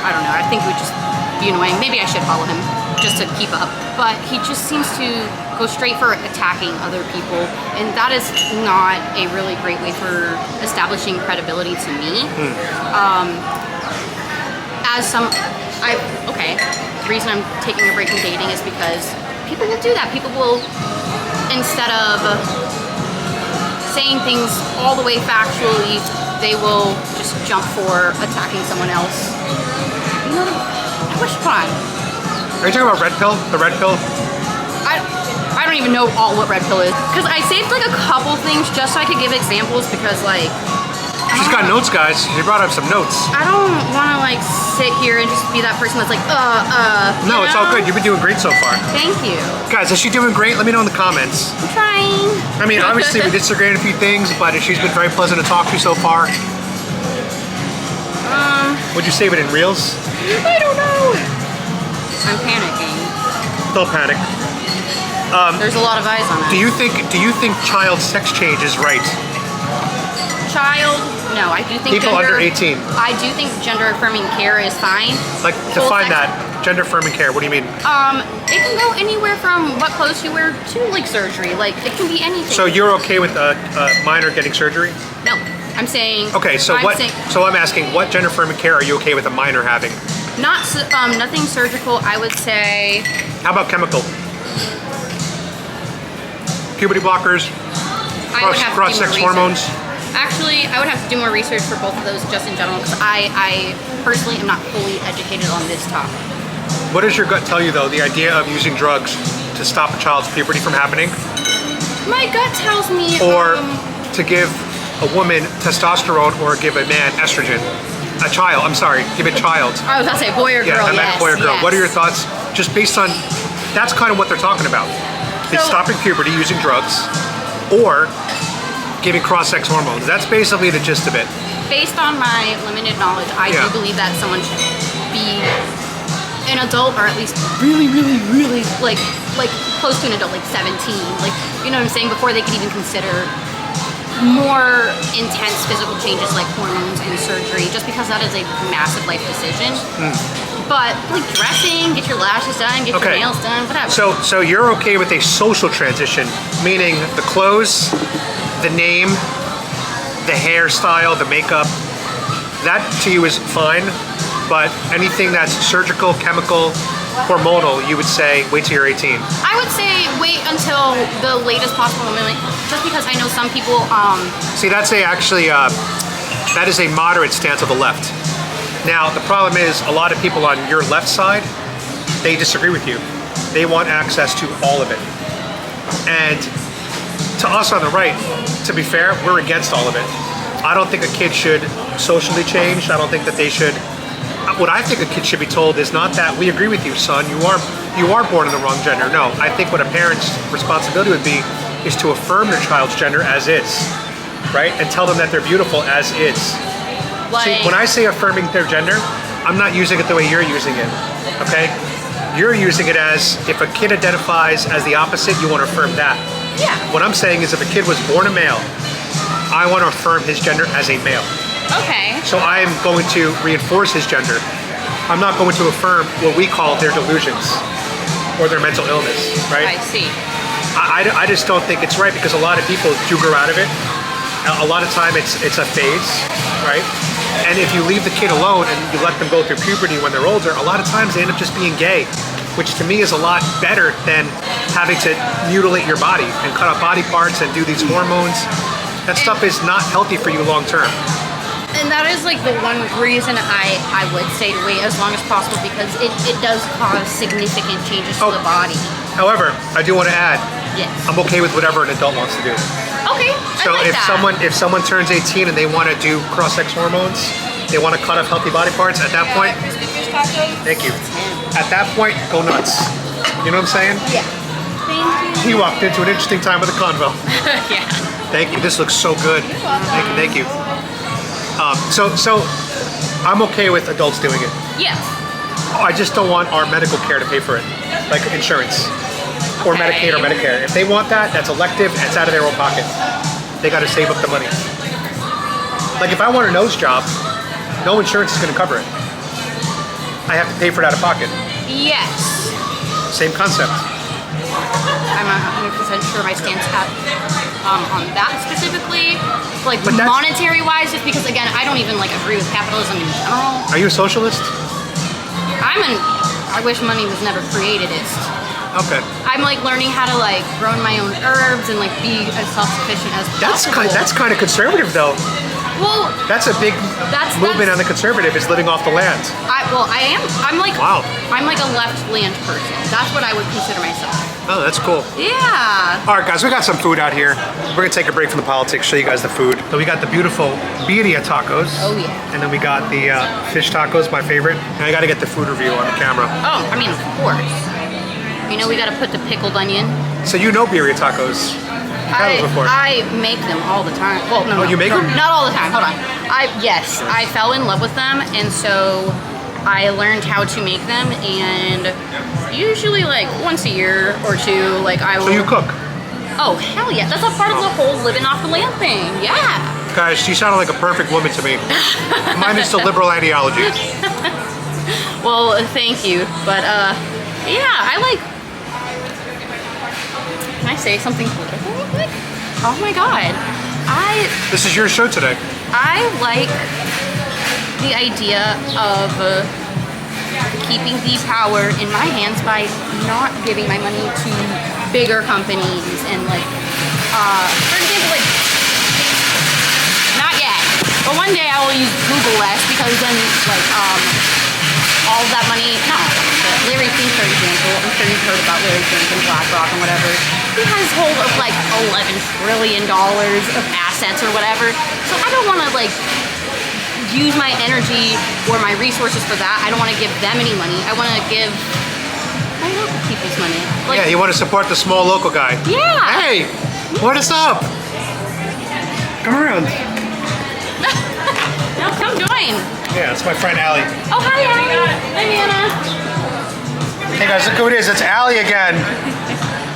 I don't know, I think it would just be annoying. Maybe I should follow him just to keep up. But he just seems to go straight for attacking other people, and that is not a really great way for establishing credibility to me. The reason I'm taking a break from dating is because people will do that. People will, instead of saying things all the way factually, they will just jump for attacking someone else. You know, which one? Are you talking about Red Pill? The Red Pill? I don't even know what Red Pill is. Because I saved like a couple things just so I could give examples because like... She's got notes, guys. She brought up some notes. I don't want to like sit here and just be that person that's like, No, you it's all know? good. You've been doing great so far. Thank you. Guys, is she doing great? Let me know in the comments. I'm trying. I mean, obviously we disagree on a few things, but she's been very pleasant to talk to so far. Would you save it in Reels? I don't know. I'm panicking. Don't panic. There's a lot of eyes on it. Do you think child sex change is right? Child? No, I do think People gender, under 18. I do think gender affirming care is fine. Like, Full define sex- that. Gender affirming care. What do you mean? It can go anywhere from what clothes you wear to like surgery. Like it can be anything. So you're okay with a minor getting surgery? No, I'm saying. Okay, so I'm what? saying So I'm asking, what gender affirming care are you okay with a minor having? nothing surgical. I would say. How about chemical? Puberty blockers, I would have to do more cross-sex research. hormones. Actually, I would have to do more research for both of those just in general because I personally am not fully educated on this topic. What does your gut tell you though? The idea of using drugs to stop a child's puberty from happening, My gut tells me. or to give a woman testosterone, or give a man estrogen? A child. I'm sorry. Give a child. I was about to say boy or girl. Yeah, I meant yes, boy or girl. yes. What are your thoughts? Just based on, that's kind of what they're talking about. It's So- stopping puberty using drugs, or giving cross-sex hormones. That's basically the gist of it. Based on my limited knowledge, I Yeah. do believe that someone should be an adult, or at least really, really, really like close to an adult, like 17. Like, you know what I'm saying? Before they could even consider more intense physical changes like hormones and surgery, just because that is a massive life decision. But like dressing, get your lashes done, get Okay. your nails done, whatever. So you're okay with a social transition, meaning the clothes, the name, the hairstyle, the makeup, that to you is fine, but anything that's surgical, chemical, hormonal, you would say wait till you're 18. I would say wait until the latest possible moment, just because I know some people, See, that is a moderate stance of the left. Now, the problem is a lot of people on your left side, they disagree with you. They want access to all of it. And to us on the right, to be fair, we're against all of it. I don't think a kid should socially change. I don't think that they should. What I think a kid should be told is not that we agree with you, son. You are born in the wrong gender. No, I think what a parent's responsibility would be is to affirm their child's gender as is, right? And tell them that they're beautiful as is. like, See, when I say affirming their gender, I'm not using it the way you're using it, okay? You're using it as if a kid identifies as the opposite, you want to affirm that. yeah, What I'm saying is if a kid was born a male, I want to affirm his gender as a male. okay. So I am going to reinforce his gender. I'm not going to affirm what we call their delusions or their mental illness, right? I see. I just don't think it's right because a lot of people do grow out of it. A lot of time it's a phase, right? And if you leave the kid alone and you let them go through puberty when they're older, a lot of times they end up just being gay, which to me is a lot better than having to mutilate your body and cut off body parts and do these hormones. That stuff is not healthy for you long term. And that is like the one reason I would say to wait as long as possible because it does cause significant changes to the body. However, I do want to add, Yes. I'm okay with whatever an adult wants to do. Okay. So I like that. if someone turns 18 and they want to do cross-sex hormones, they want to cut off healthy body parts, at that point, Crispy fish tacos. thank you. At that point, go nuts. You know what I'm saying? Yeah. Thank He walked into an interesting time with a convo. you. Yeah. Thank you. This looks so good. Thank you. So I'm okay with adults doing it. Yes. I just don't want our medical care to pay for it, like insurance or Okay. Medicaid or Medicare. If they want that, that's elective. It's out of their own pocket. They got to save up the money. Like if I want a nose job, no insurance is going to cover it. I have to pay for it out of pocket. Yes. Same concept. I'm not 100% sure my stance on that specifically. Like But that's- monetary wise, just because again, I don't even like agree with capitalism in general. Are you a socialist? I wish money was never createdist. Okay. I'm like learning how to like grow my own herbs and like be as self-sufficient as possible. That's kind of conservative though. Well, That's a big movement on the conservative is living off the land. I'm like Wow. I'm like a left land person. That's what I would consider myself. Oh, that's cool. Yeah. All right, guys, we got some food out here. We're gonna take a break from the politics, show you guys the food. So we got the beautiful birria tacos. Oh, yeah. And then we got the fish tacos, my favorite. And I gotta get the food review on the camera. Oh, I mean, of course. You know, we gotta put the pickled onion. So you know birria tacos. You've had those before. I make them all the time. Well, no, Oh, you make them? Not all the time. Hold on. Yes, I fell in love with them, and so I learned how to make them, and usually like once a year or two, like I will. So you cook. Oh hell yeah! That's a part of the whole living off the land thing. Yeah. Guys, she sounded like a perfect woman to me. Mine is the liberal ideology. Well, thank you, but yeah, I like. Can I say something political real quick? Oh my god, This is your show today. I like the idea of keeping the power in my hands by not giving my money to bigger companies and like, for example, like, not yet, but one day I will use Google less because then like, all of that money, not all of it, but Larry Fink, for example, I'm sure you've heard about Larry Fink and BlackRock and whatever. He has hold of like $11 trillion of assets or whatever. So I don't want to like use my energy or my resources for that. I don't want to give them any money. I want to give my local people's money. Like, Yeah, you want to support the small local guy. yeah. Hey, what is up? Come around. No, come join. Yeah, it's my friend Allie. Oh, hi, Anna. Hi, Anna. Hey guys, look who it is. It's Allie again.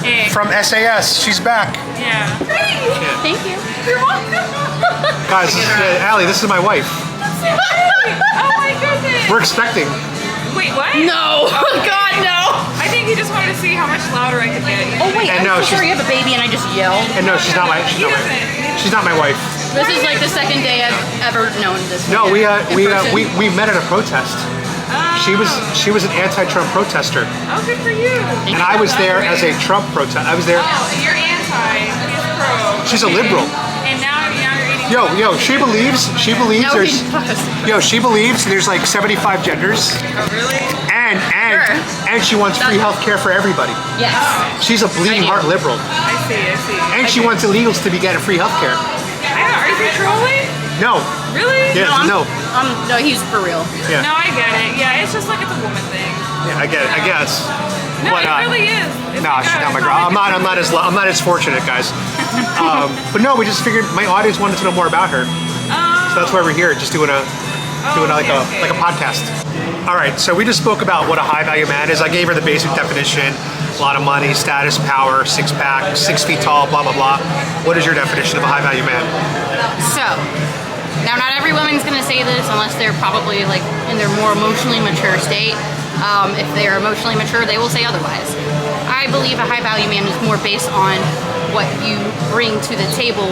Hey. From SAS. She's back. Yeah. Thank you. Guys, this is, Allie, this is my wife. Oh my goodness. We're expecting. Wait, what? No. God, no. I think he just wanted to see how much louder I could get. Oh, wait. And I'm no, so she's- sorry you have a baby and I just yelled. And no, she's not my wife. This is like the second day I've ever known this. No, woman we in person. met at a protest. She was an anti-Trump protester, Oh, good for you. and I was there as a Trump protest. I was there. Oh, you're anti. He's pro. She's a liberal. And now you're eating. Yo, she believes No, there's. he does. She believes there's like 75 genders, Oh, really? and Sure. and she wants free health care for everybody. Yes. She's a bleeding I do. heart liberal, I see. and she wants illegals to be getting free health care. Are you trolling? No, Really? yeah, no, No, he's for real. yeah, No, I get it. Yeah, it's just like it's a woman thing. yeah, I get it, I guess. No, But, it really is. It's No, like she's that. not my It's girl. like I'm not as fortunate, guys. But no, we just figured my audience wanted to know more about her, so that's why we're here, just doing like a podcast. All right, so we just spoke about what a high value man is. I gave her the basic definition: a lot of money, status, power, six pack, 6 feet tall, blah blah blah. What is your definition of a high value man? So, Now, not every woman's gonna say this unless they're probably like in their more emotionally mature state. If they're emotionally mature, they will say otherwise. I believe a high value man is more based on what you bring to the table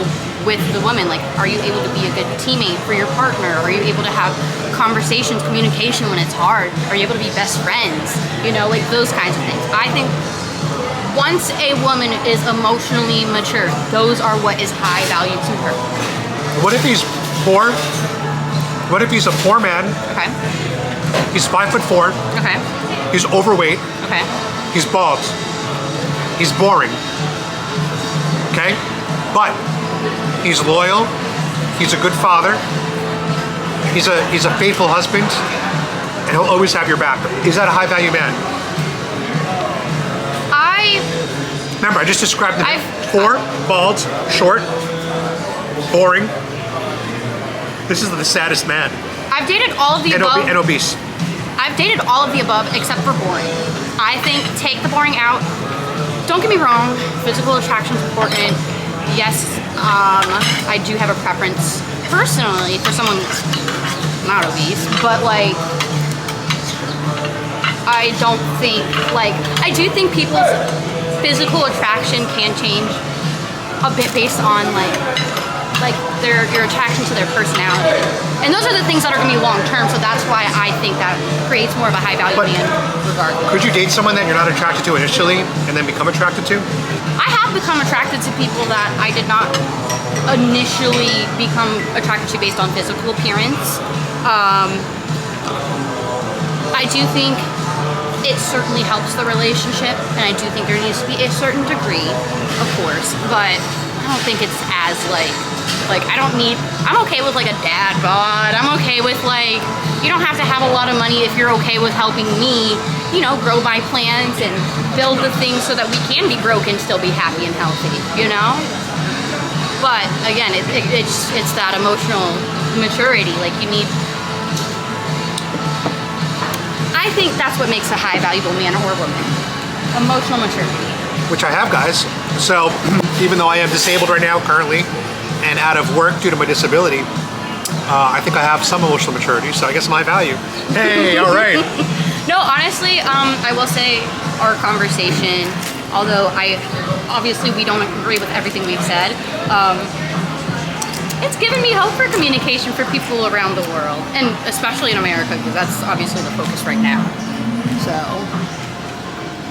with the woman. Like, are you able to be a good teammate for your partner? Are you able to have conversations, communication when it's hard? Are you able to be best friends? You know, like those kinds of things. I think once a woman is emotionally mature, those are what is high value to her. What if he's poor? What if he's a poor man? Okay. He's 5'4". Okay. He's overweight. Okay. He's bald. He's boring. Okay? But he's loyal. He's a good father. He's a faithful husband. And he'll always have your back. Is that a high value man? Remember, I just described him. Poor, bald, short, boring. This is the saddest man. I've dated all of the above. And obese. I've dated all of the above except for boring. I think take the boring out. Don't get me wrong, physical attraction is important. Yes, I do have a preference personally for someone that's not obese, but like, I don't think, like, I do think people's physical attraction can change a bit based on like your attraction to their personality. And those are the things that are gonna be long term, so that's why I think that creates more of a high value man regardless. Could you date someone that you're not attracted to initially and then become attracted to? I have become attracted to people that I did not initially become attracted to based on physical appearance. I do think it certainly helps the relationship, and I do think there needs to be a certain degree, of course, but I don't think it's as I'm okay with like a dad bod. I'm okay with like, you don't have to have a lot of money if you're okay with helping me, you know, grow my plants and build the things so that we can be broke and still be happy and healthy, you know? But again, it's that emotional maturity. Like you need, I think that's what makes a high valuable man or woman. Emotional maturity. Which I have, guys. So even though I am disabled right now currently and out of work due to my disability, I think I have some emotional maturity, so I guess my value. Hey, all right. No, honestly, I will say our conversation, although obviously we don't agree with everything we've said, it's given me hope for communication for people around the world, and especially in America, because that's obviously the focus right now. So.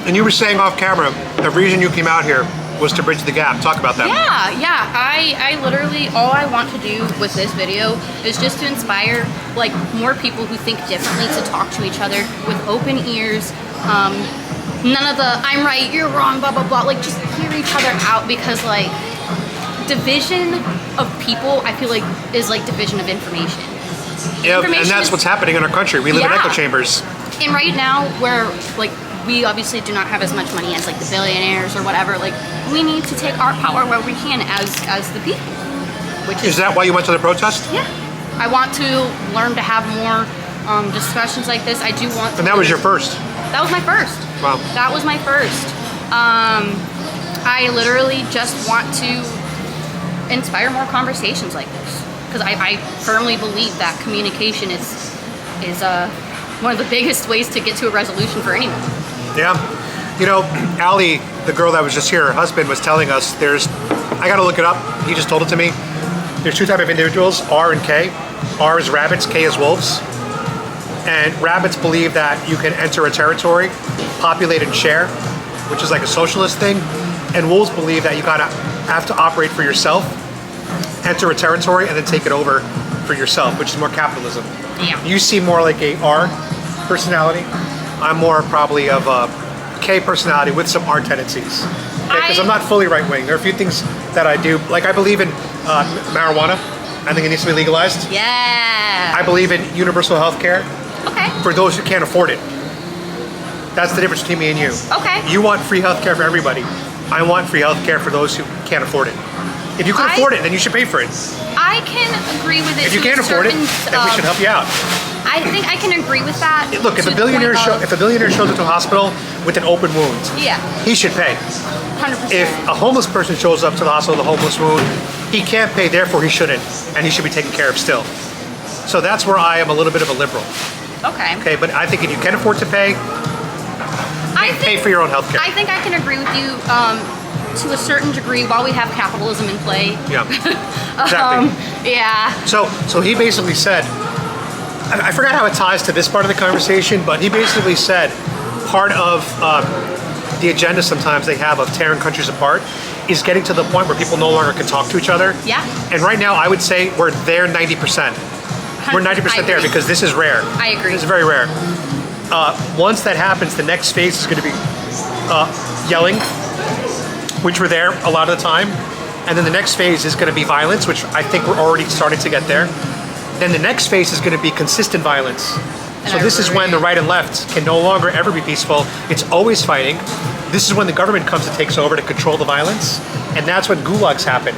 And you were saying off camera, the reason you came out here was to bridge the gap. Talk about that. Yeah. I literally, all I want to do with this video is just to inspire like more people who think differently to talk to each other with open ears. None of the I'm right, you're wrong, blah, blah, blah. Like just hear each other out, because like division of people, I feel like is like division of information. Yeah, and that's what's happening in our country. We live in echo chambers. And right now, where like we obviously do not have as much money as like the billionaires or whatever, like we need to take our power where we can as the people. Which is that why you went to the protest? Yeah. I want to learn to have more discussions like this. I do want to. And that was your first? That was my first. Wow. That was my first. I literally just want to inspire more conversations like this, because I firmly believe that communication is one of the biggest ways to get to a resolution for anyone. Yeah. You know, Allie, the girl that was just here, her husband was telling us I gotta look it up, he just told it to me. There's two types of individuals, R and K. R is rabbits, K is wolves. And rabbits believe that you can enter a territory, populate and share, which is like a socialist thing. And wolves believe that you have to operate for yourself, enter a territory, and then take it over for yourself, which is more capitalism. Yeah. You seem more like a R personality. I'm more probably of a K personality with some R tendencies. Because I'm not fully right wing. There are a few things that I do. Like I believe in marijuana. I think it needs to be legalized. Yeah. I believe in universal health care. Okay. For those who can't afford it. That's the difference between me and you. Okay. You want free health care for everybody. I want free health care for those who can't afford it. If you can afford it, then you should pay for it. I can agree with it. If you can't afford it, then we should help you out. I I think I can agree with that. Look, if to a the billionaire point of- shows up to a hospital with an open wound, Yeah. he should pay. 100%. If a homeless person shows up to the hospital with a homeless wound, he can't pay, therefore he shouldn't, and he should be taken care of still. So that's where I am a little bit of a liberal. Okay. Okay, but I think if you can afford to pay, pay for your own health care. I think I can agree with you to a certain degree while we have capitalism in play. Yeah, exactly. Yeah. So he basically said, I forgot how it ties to this part of the conversation, but he basically said part of the agenda sometimes they have of tearing countries apart is getting to the point where people no longer can talk to each other. Yeah. And right now I would say we're there 90%. We're 90% there because this is rare. I agree. This is very rare. Once that happens, the next phase is going to be yelling, which we're there a lot of the time. And then the next phase is going to be violence, which I think we're already starting to get there. Then the next phase is going to be consistent violence. So this is when the right and left can no longer ever be peaceful. It's always fighting. This is when the government comes and takes over to control the violence. And that's when gulags happen.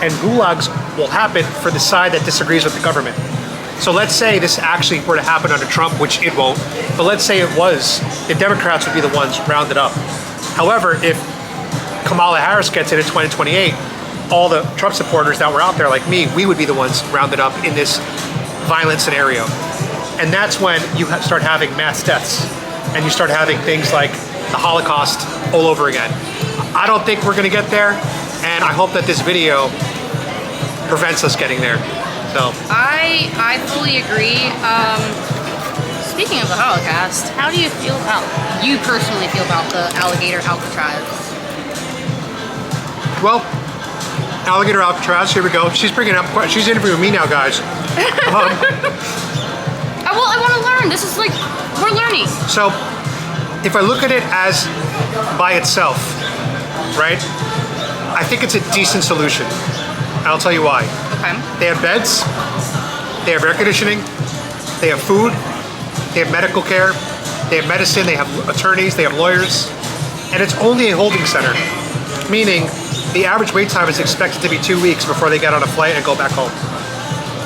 And gulags will happen for the side that disagrees with the government. So let's say this actually were to happen under Trump, which it won't, but let's say it was, the Democrats would be the ones rounded up. However, if Kamala Harris gets it in 2028, all the Trump supporters that were out there like me, we would be the ones rounded up in this violent scenario. And that's when you start having mass deaths and you start having things like the Holocaust all over again. I don't think we're gonna get there, and I hope that this video prevents us getting there. So I fully agree. Speaking of the Holocaust, how do you personally feel about the alligator Alcatraz? well, alligator Alcatraz, here we go. She's bringing up, she's interviewing me now, guys. I want to learn. This is like, we're learning. So if I look at it as by itself, right, I think it's a decent solution. And I'll tell you why. Okay. They have beds, they have air conditioning, they have food, they have medical care, they have medicine, they have attorneys, they have lawyers, and it's only a holding center, meaning the average wait time is expected to be 2 weeks before they get on a flight and go back home.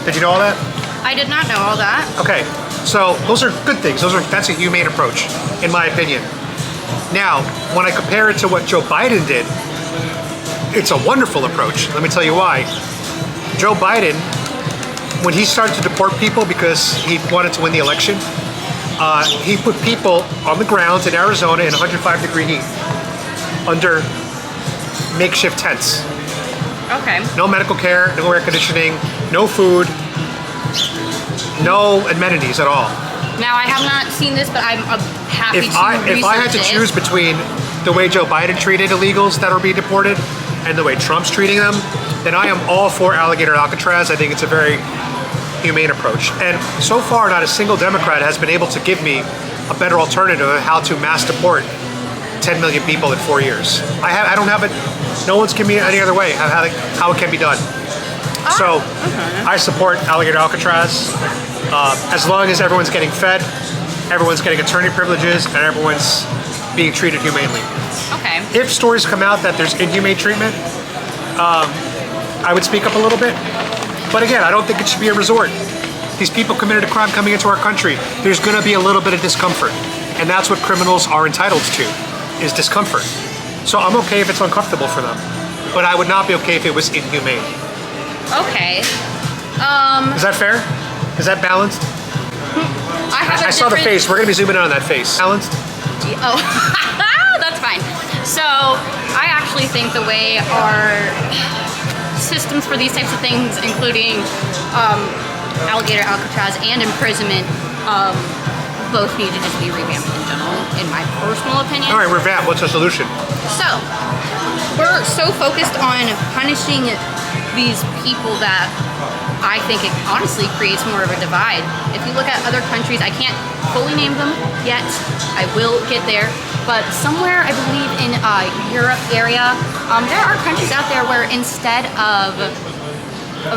Did you know all that? I did not know all that. Okay, so those are good things. That's a humane approach, in my opinion. Now, when I compare it to what Joe Biden did, it's a wonderful approach. Let me tell you why. Joe Biden, when he started to deport people because he wanted to win the election, he put people on the ground in Arizona in 105-degree heat under makeshift tents. Okay. No medical care, no air conditioning, no food, no amenities at all. Now, I have not seen this, but I'm happy to If I had to research it. choose between the way Joe Biden treated illegals that are being deported and the way Trump's treating them, then I am all for alligator Alcatraz. I think it's a very humane approach. And so far, not a single Democrat has been able to give me a better alternative of how to mass deport 10 million people in 4 years. I don't have it. No one's given me any other way how it can be done. So I support alligator Alcatraz as long as everyone's getting fed, everyone's getting attorney privileges, and everyone's being treated humanely. Okay. If stories come out that there's inhumane treatment, I would speak up a little bit. But again, I don't think it should be a resort. These people committed a crime coming into our country. There's going to be a little bit of discomfort. And that's what criminals are entitled to, is discomfort. So I'm okay if it's uncomfortable for them. But I would not be okay if it was inhumane. Okay. Is that fair? Is that balanced? I saw the face. We're going to be zooming in on that face. Balanced? Oh, that's fine. So I actually think the way our systems for these types of things, including alligator Alcatraz and imprisonment, both need to just be revamped in general, in my personal opinion. All right, revamp. What's the solution? So we're so focused on punishing these people that I think it honestly creates more of a divide. If you look at other countries, I can't fully name them yet. I will get there. But somewhere, I believe in Europe area, there are countries out there where instead of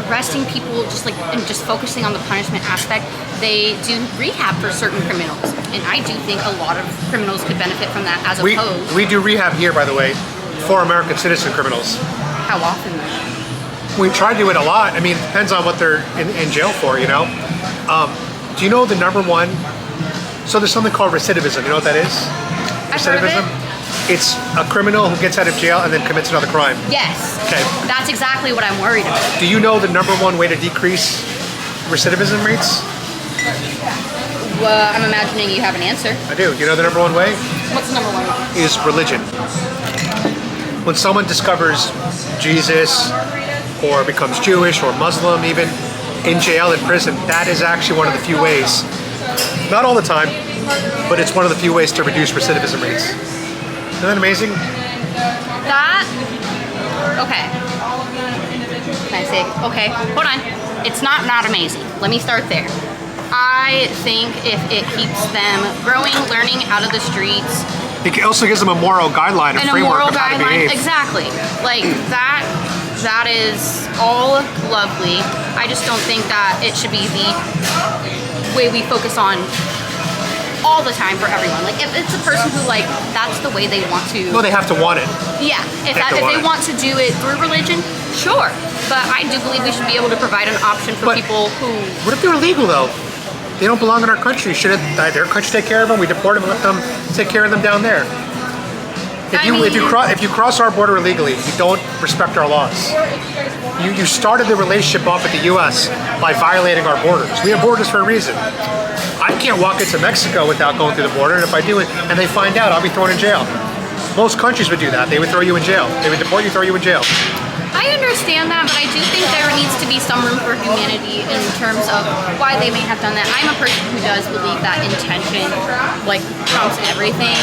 arresting people and just focusing on the punishment aspect, they do rehab for certain criminals. And I do think a lot of criminals could benefit from that as opposed. We do rehab here, by the way, for American citizen criminals. How often? We try to do it a lot. I mean, it depends on what they're in jail for, you know. Do you know the number one? So there's something called recidivism. You know what that is? I've heard of it. It's a criminal who gets out of jail and then commits another crime. Yes. Okay. That's exactly what I'm worried about. Do you know the number one way to decrease recidivism rates? Well, I'm imagining you have an answer. I do. You know the number one way? What's the number one? Is religion. When someone discovers Jesus or becomes Jewish or Muslim even in jail, in prison, that is actually one of the few ways, not all the time, but it's one of the few ways to reduce recidivism rates. Isn't that amazing? Okay. Can I say, okay, hold on. It's not amazing. Let me start there. I think if it keeps them growing, learning out of the streets. It also gives them a moral guideline, a framework of how to behave. Exactly. Like that is all lovely. I just don't think that it should be the way we focus on all the time for everyone. Like if it's a person who like that's the way they want to. Well, they have to want it. Yeah. If they want to do it through religion, sure. But I do believe we should be able to provide an option for people who. What if they're illegal though? They don't belong in our country. Shouldn't their country take care of them? We deport them and let them take care of them down there. If you cross our border illegally, you don't respect our laws. You started the relationship off with the U.S. by violating our borders. We have borders for a reason. I can't walk into Mexico without going through the border, and if I do it and they find out, I'll be thrown in jail. Most countries would do that. They would throw you in jail. They would deport you, throw you in jail. I understand that, but I do think there needs to be some room for humanity in terms of why they may have done that. I'm a person who does believe that intention, like, trumps everything.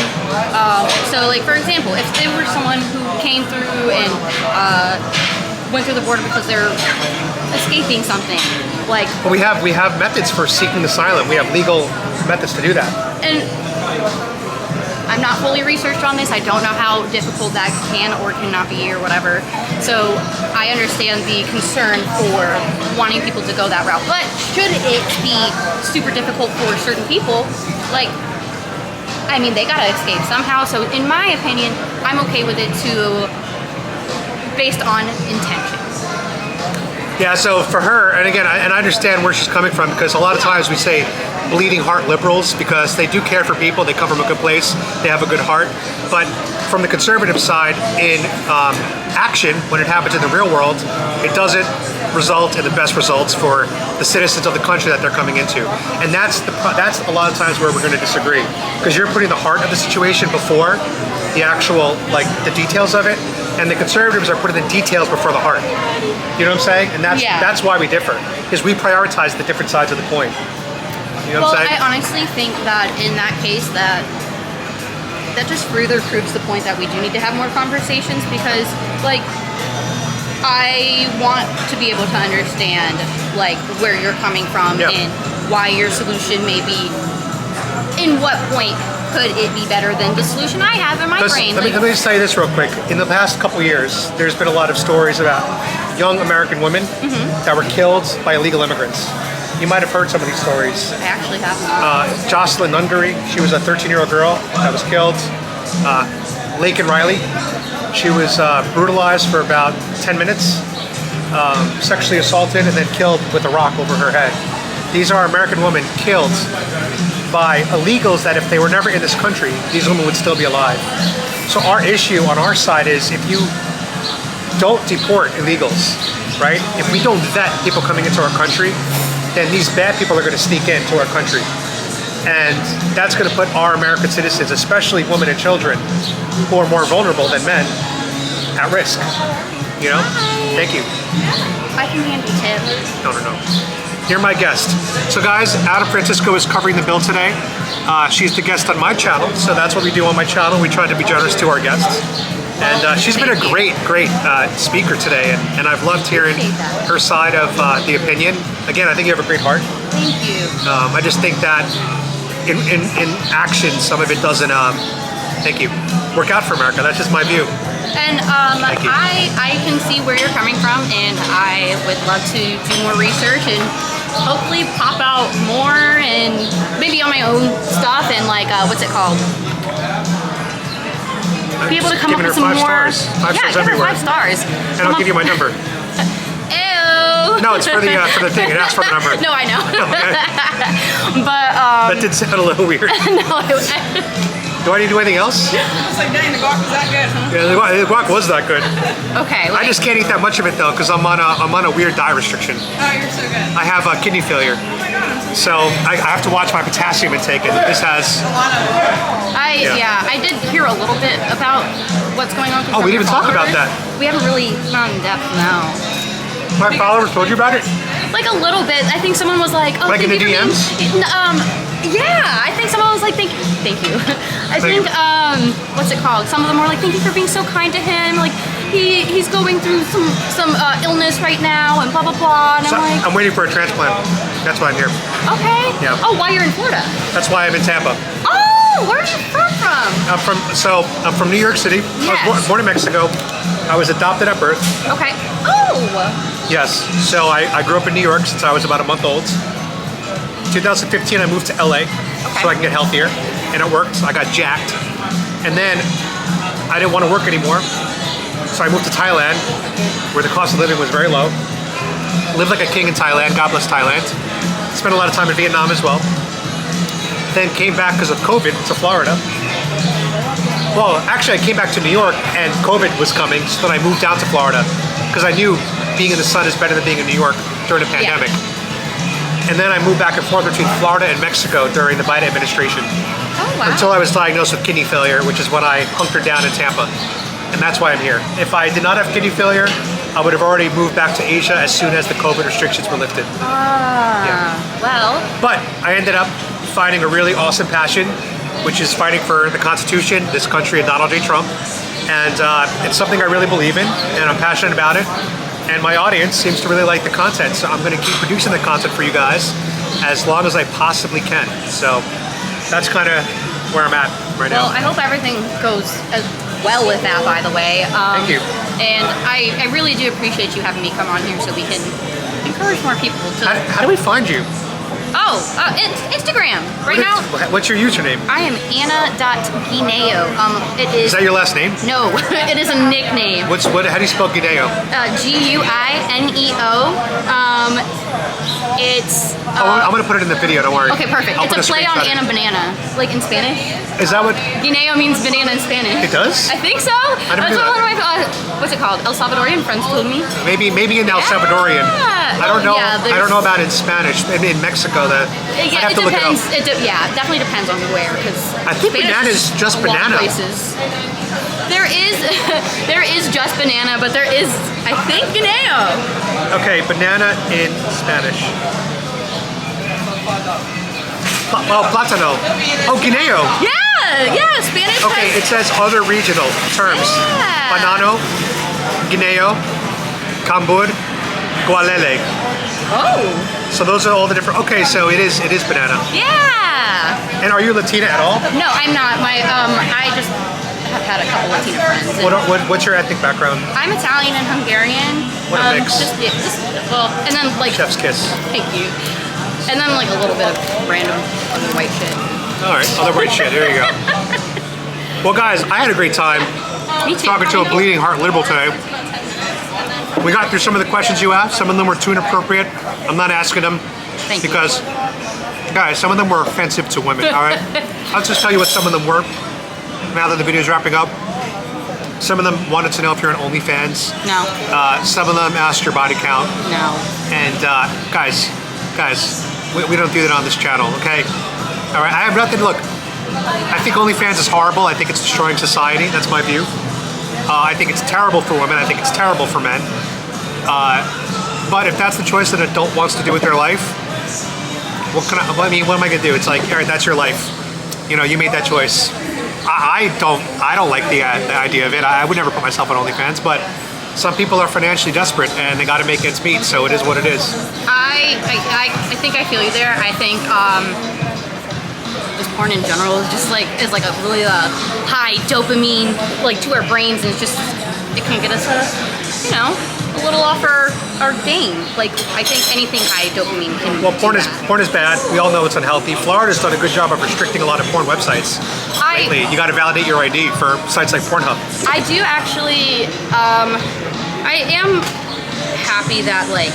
So, like, for example, if there were someone who came through and went through the border because they're escaping something, like... Well, we have methods for seeking asylum. We have legal methods to do that. And I'm not fully researched on this. I don't know how difficult that can or cannot be or whatever. So I understand the concern for wanting people to go that route. But should it be super difficult for certain people, like, I mean, they gotta escape somehow. So in my opinion, I'm okay with it based on intention. Yeah, so for her, and again, I understand where she's coming from, because a lot of times we say bleeding heart liberals because they do care for people, they come from a good place, they have a good heart. But from the conservative side, in action, when it happens in the real world, it doesn't result in the best results for the citizens of the country that they're coming into. And that's a lot of times where we're going to disagree, because you're putting the heart of the situation before the actual, like, the details of it, and the conservatives are putting the details before the heart. You know what I'm saying? And that's why we differ, is we prioritize the different sides of the coin. You know what I'm saying? I honestly think that in that case that just further proves the point that we do need to have more conversations, because, like, I want to be able to understand, like, where you're coming from and why your solution may be, in what point could it be better than the solution I have in my brain? Let me just tell you this real quick. In the past couple years, there's been a lot of stories about young American women that were killed by illegal immigrants. You might have heard some of these stories. I actually have. Jocelyn Nungaray, she was a 13-year-old girl that was killed. Laken Riley, she was brutalized for about 10 minutes, sexually assaulted, and then killed with a rock over her head. These are American women killed by illegals that if they were never in this country, these women would still be alive. So our issue on our side is, if you don't deport illegals, right? If we don't vet people coming into our country, then these bad people are going to sneak into our country. And that's going to put our American citizens, especially women and children, who are more vulnerable than men, at risk. You know? Thank you. I can handle tip. No. You're my guest. So guys, Adam Francisco is covering the bill today. She's the guest on my channel, so that's what we do on my channel. We try to be generous to our guests. And she's been a great speaker today, and I've loved hearing her side of the opinion. Again, I think you have a great heart. Thank you. I just think that in action, some of it doesn't, thank you, work out for America. That's just my view. And I can see where you're coming from, and I would love to do more research and hopefully pop out more, and maybe on my own stuff, and like, what's it called? Be able to come up with some more. Five stars everywhere. Give her 5 stars. And I'll give you my number. Ew. No, it's for the thing. It asks for the number. No, I know. Okay. But That did sound a little weird. no, Do I need to do anything else? It's like, dang, the guac was that good, huh? Yeah, the guac was that good. okay. I just can't eat that much of it though, because I'm on a weird diet restriction. Oh, you're so good. I have kidney failure, Oh my god, I'm so so I have to watch my potassium intake. And this has. a lot of it. I did hear a little bit about what's going on. Oh, we didn't even talk about that. We haven't really gone in depth now. My followers told you about it? Like a little bit. I think someone was like, "Oh, Like in thank the you for DMs? yeah. I think someone was like, "Thank you." I think what's it called? Some of them were like, "Thank you for being so kind to him. Like he's going through some illness right now and blah blah blah." And So, I'm like, I'm waiting for a transplant. That's why I'm here. "Okay." Yeah. Oh, why you're in Florida? That's why I'm in Tampa. Oh, where are you from? I'm from New York City. I was born in Mexico. I was adopted at birth. Okay. Oh. Yes. So I grew up in New York since I was about a month old. 2015, I moved to LA so I can get healthier, and it worked. I got jacked, and then I didn't want to work anymore, so I moved to Thailand, where the cost of living was very low. Lived like a king in Thailand. God bless Thailand. Spent a lot of time in Vietnam as well. Then came back because of COVID to Florida. Well, actually, I came back to New York, and COVID was coming, so then I moved down to Florida because I knew being in the sun is better than being in New York during the pandemic. And then I moved back and forth between Florida and Mexico during the Biden administration Oh wow. until I was diagnosed with kidney failure, which is when I hunkered down in Tampa. And that's why I'm here. If I did not have kidney failure, I would have already moved back to Asia as soon as the COVID restrictions were lifted. Well. But I ended up finding a really awesome passion, which is fighting for the Constitution, this country, and Donald J. Trump. And it's something I really believe in, and I'm passionate about it. And my audience seems to really like the content, so I'm going to keep producing the content for you guys as long as I possibly can. So that's kind of where I'm at right now. Well, I hope everything goes as well with that, by the way. Thank you. And I really do appreciate you having me come on here so we can encourage more people to... How do we find you? It's Instagram. Right now, What's your username? I am Anna.Guineo. It Is is... that your last name? No, it is a nickname. How do you spell Guineo? Guineo. It's... I'm going to put it in the video, don't worry. Okay, perfect. I'll It's put a play on screenshot in. Anna Banana, like in Spanish. Is that what? Guineo means banana in Spanish. It does? I think so. I never That's knew what that. one of my what's it called? El Salvadorian friends told me. Maybe in El Salvadorian. Yeah. I don't know. Yeah, I don't know about in Spanish. Maybe in Mexico. I Yeah, have it to look it up. depends. Yeah, it definitely depends on where. Because I think banana is just banana. Places. There is there is just banana, but there is I think Guineo. Okay, banana in Spanish. Platano. Oh, Guineo. Yeah, Spanish. Okay, it says other regional terms. Yeah. Banano, Guineo, Cambur, Gualele. Oh. So those are all the different. Okay, so it is banana. Yeah. And are you Latina at all? No, I'm not. I just have had a couple Latina friends. What's your ethnic background? I'm Italian and Hungarian. What a mix. And then like Chef's kiss. Thank you. And then like a little bit of random other white shit. All right, other white shit. There you go. Well, guys, I had a great time Me too. talking to a bleeding heart liberal today. We got through some of the questions you asked. Some of them were too inappropriate. I'm not asking them Thank you. because, guys, some of them were offensive to women. All right, I'll just tell you what some of them were. Now that the video is wrapping up, some of them wanted to know if you're on OnlyFans. No. Some of them asked your body count. No. And guys, we don't do that on this channel, okay? All right, I have nothing. Look, I think OnlyFans is horrible. I think it's destroying society. That's my view. I think it's terrible for women. I think it's terrible for men. But if that's the choice that an adult wants to do with their life, what am I going to do? It's like, all right, that's your life. You know, you made that choice. I don't like the idea of it. I would never put myself on OnlyFans, but some people are financially desperate and they got to make ends meet, so it is what it is. I think I feel you there. I think just porn in general is like a really high dopamine like to our brains, and it can get us a little off our game. Like I think anything high dopamine can. Well, porn do is bad. We all know it's unhealthy. Florida's done a good job of restricting a lot of porn websites. Lately, you got to validate your ID for sites like Pornhub. I do actually. I am happy that like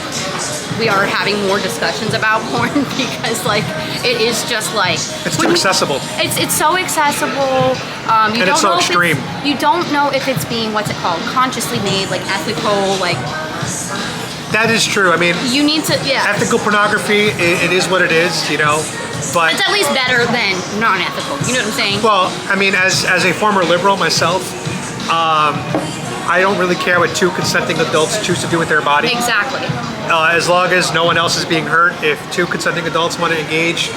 we are having more discussions about porn because like it is just like It's too accessible. It's so accessible. You And it's so don't know extreme. you don't know if it's being what's it called, consciously made, like ethical, like That is true. I mean, you need to ethical pornography, it is what it is, you know. But it's at least better than non-ethical. You know what I'm saying? well, I mean, as a former liberal myself, I don't really care what two consenting adults choose to do with their body. Exactly. As long as no one else is being hurt. If two consenting adults want to engage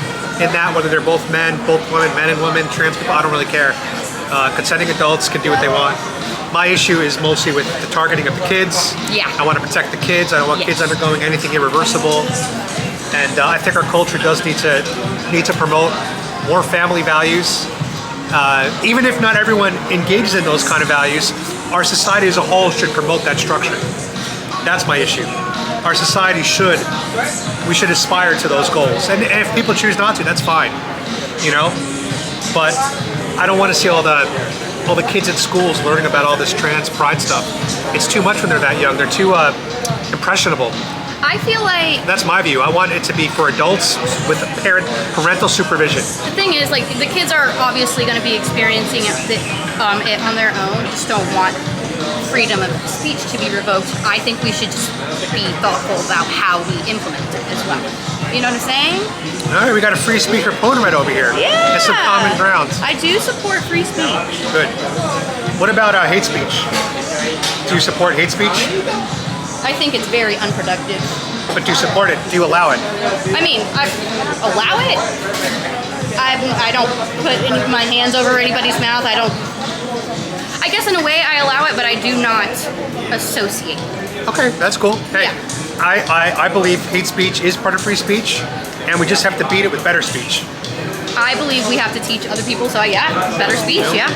in that, whether they're both men, both women, men and women, trans people, I don't really care. Consenting adults can do what they want. My issue is mostly with the targeting of the kids. Yeah. I want to protect the kids. I don't want Yes. kids undergoing anything irreversible. And I think our culture does need to promote more family values. Even if not everyone engages in those kind of values, our society as a whole should promote that structure. That's my issue. Our society we should aspire to those goals. And if people choose not to, that's fine, you know? But I don't want to see all the kids in schools learning about all this trans pride stuff. It's too much when they're that young. They're too impressionable. I feel like That's my view. I want it to be for adults with parental supervision. the thing is, like, the kids are obviously going to be experiencing it on their own. Just don't want freedom of speech to be revoked. I think we should just be thoughtful about how we implement it as well. You know what I'm saying? All right, we got a free speaker opponent right over here. Yeah. That's some common ground. I do support free speech. Good. What about hate speech? Do you support hate speech? I think it's very unproductive. But do you support it? Do you allow it? I mean, I allow it. I don't put my hands over anybody's mouth. I guess in a way I allow it, but I do not associate. Okay, that's cool. Hey, Yeah. I believe hate speech is part of free speech, and we just have to beat it with better speech. I believe we have to teach other people, so yeah, better speech, yeah.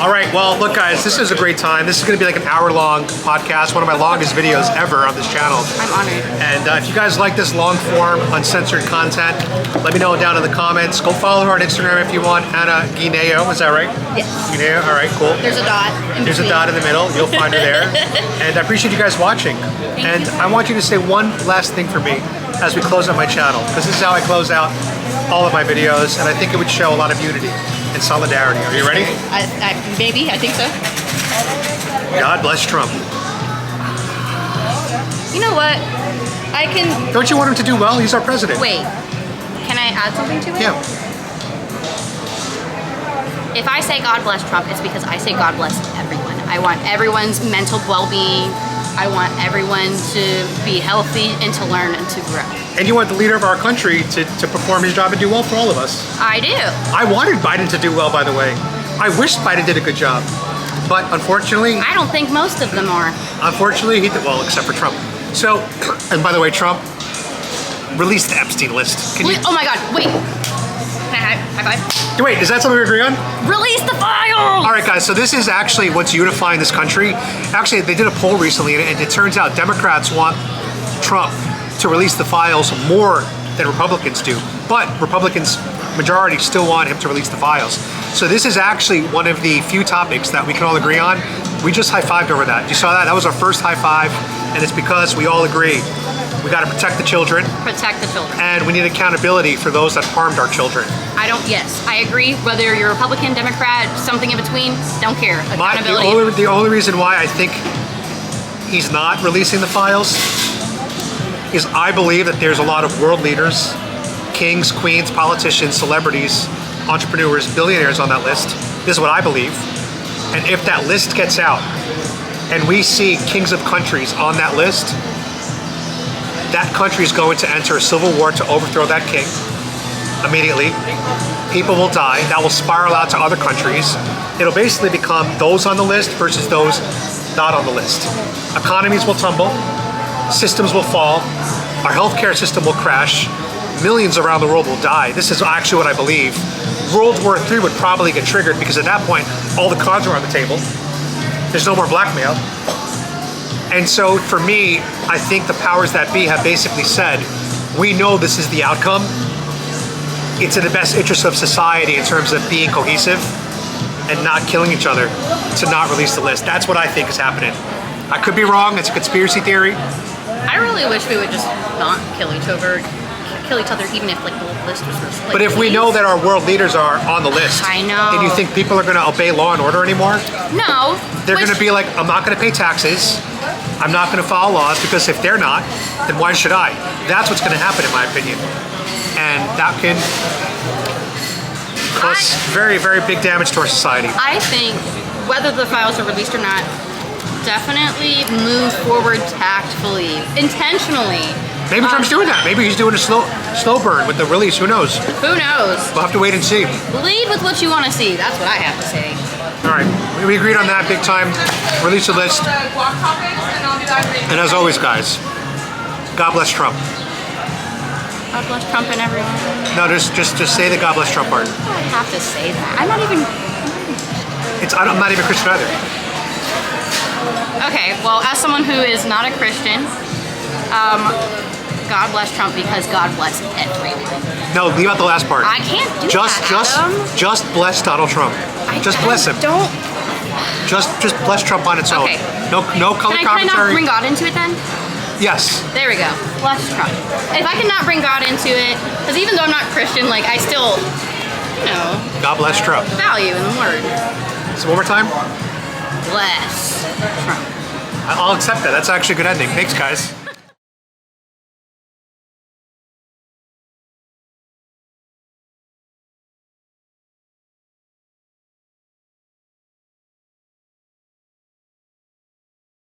All right, well, look, guys, this is a great time. This is going to be like an hour-long podcast, one of my longest videos ever on this channel. I'm honored. And if you guys like this long-form, uncensored content, let me know down in the comments. Go follow her on Instagram if you want, Anna Guineo. Is that right? Yes. Guineo. All right, cool. There's a dot. There's a dot in the middle. You'll find her there. And I appreciate you guys watching. And I want you to say one last thing for me as we close out my channel, because this is how I close out all of my videos, and I think it would show a lot of unity and solidarity. Are you ready? Maybe, I think so. God bless Trump. You know what? I can, Don't you want him to do well? He's our president. wait. Can I add something to it? Yeah. If I say God bless Trump, it's because I say God bless everyone. I want everyone's mental well-being. I want everyone to be healthy and to learn and to grow. And you want the leader of our country to perform his job and do well for all of us. I do. I wanted Biden to do well, by the way. I wish Biden did a good job. But unfortunately, I don't think most of them are. he did well, except for Trump. So, and by the way, Trump released the Epstein list. Can you, Oh my God, wait. Can I high five? wait, is that something we agree on? Release the files! All right, guys, so this is actually what's unifying this country. Actually, they did a poll recently, and it turns out Democrats want Trump to release the files more than Republicans do. But Republicans, majority, still want him to release the files. So this is actually one of the few topics that we can all agree on. We just high-fived over that. You saw that? That was our first high five, and it's because we all agree. We got to protect the children, Protect the children. and we need accountability for those that harmed our children. Yes, I agree. Whether you're Republican, Democrat, something in between, don't care. Accountability. The only reason why I think he's not releasing the files is I believe that there's a lot of world leaders, kings, queens, politicians, celebrities, entrepreneurs, billionaires on that list. This is what I believe. And if that list gets out and we see kings of countries on that list, that country is going to enter a civil war to overthrow that king immediately. People will die. That will spiral out to other countries. It'll basically become those on the list versus those not on the list. Economies will tumble. Systems will fall. Our healthcare system will crash. Millions around the world will die. This is actually what I believe. World War III would probably get triggered because at that point, all the cards are on the table. There's no more blackmail. And so for me, I think the powers that be have basically said, we know this is the outcome. It's in the best interest of society in terms of being cohesive and not killing each other to not release the list. That's what I think is happening. I could be wrong. It's a conspiracy theory. I really wish we would just not kill each other, even if like the list was like, But if we know that our world leaders are on the list, I know. and you think people are going to obey law and order anymore, no, they're going to be like, I'm not going to pay taxes. I'm not going to follow laws because if they're not, then why should I? That's what's going to happen, in my opinion, and that can cause very, very big damage to our society. I think whether the files are released or not, definitely move forward tactfully, intentionally. Maybe Trump's doing that. Maybe he's doing a slow burn with the release. Who knows? Who knows? We'll have to wait and see. Lead with what you want to see. That's what I have to say. All right, we agreed on that big time. Release the list. The guac toppings, and I'll do that green. And as always, guys, God bless Trump. God bless Trump and everyone. No, just say the God bless Trump part. I have to say that. I'm not even. I'm not even Christian either. Okay, well, as someone who is not a Christian, God bless Trump because God bless everyone. No, leave out the last part. I can't do Just bless Donald Trump. Just bless him. Don't. Just bless Trump on its own. Okay. No color Can I not commentary. bring God into it then? Yes. There we go. Bless Trump. If I cannot bring God into it, because even though I'm not Christian, like I still, God bless Trump. value in the word. So one more time. Bless Trump. I'll accept that. That's actually a good ending. Thanks, guys.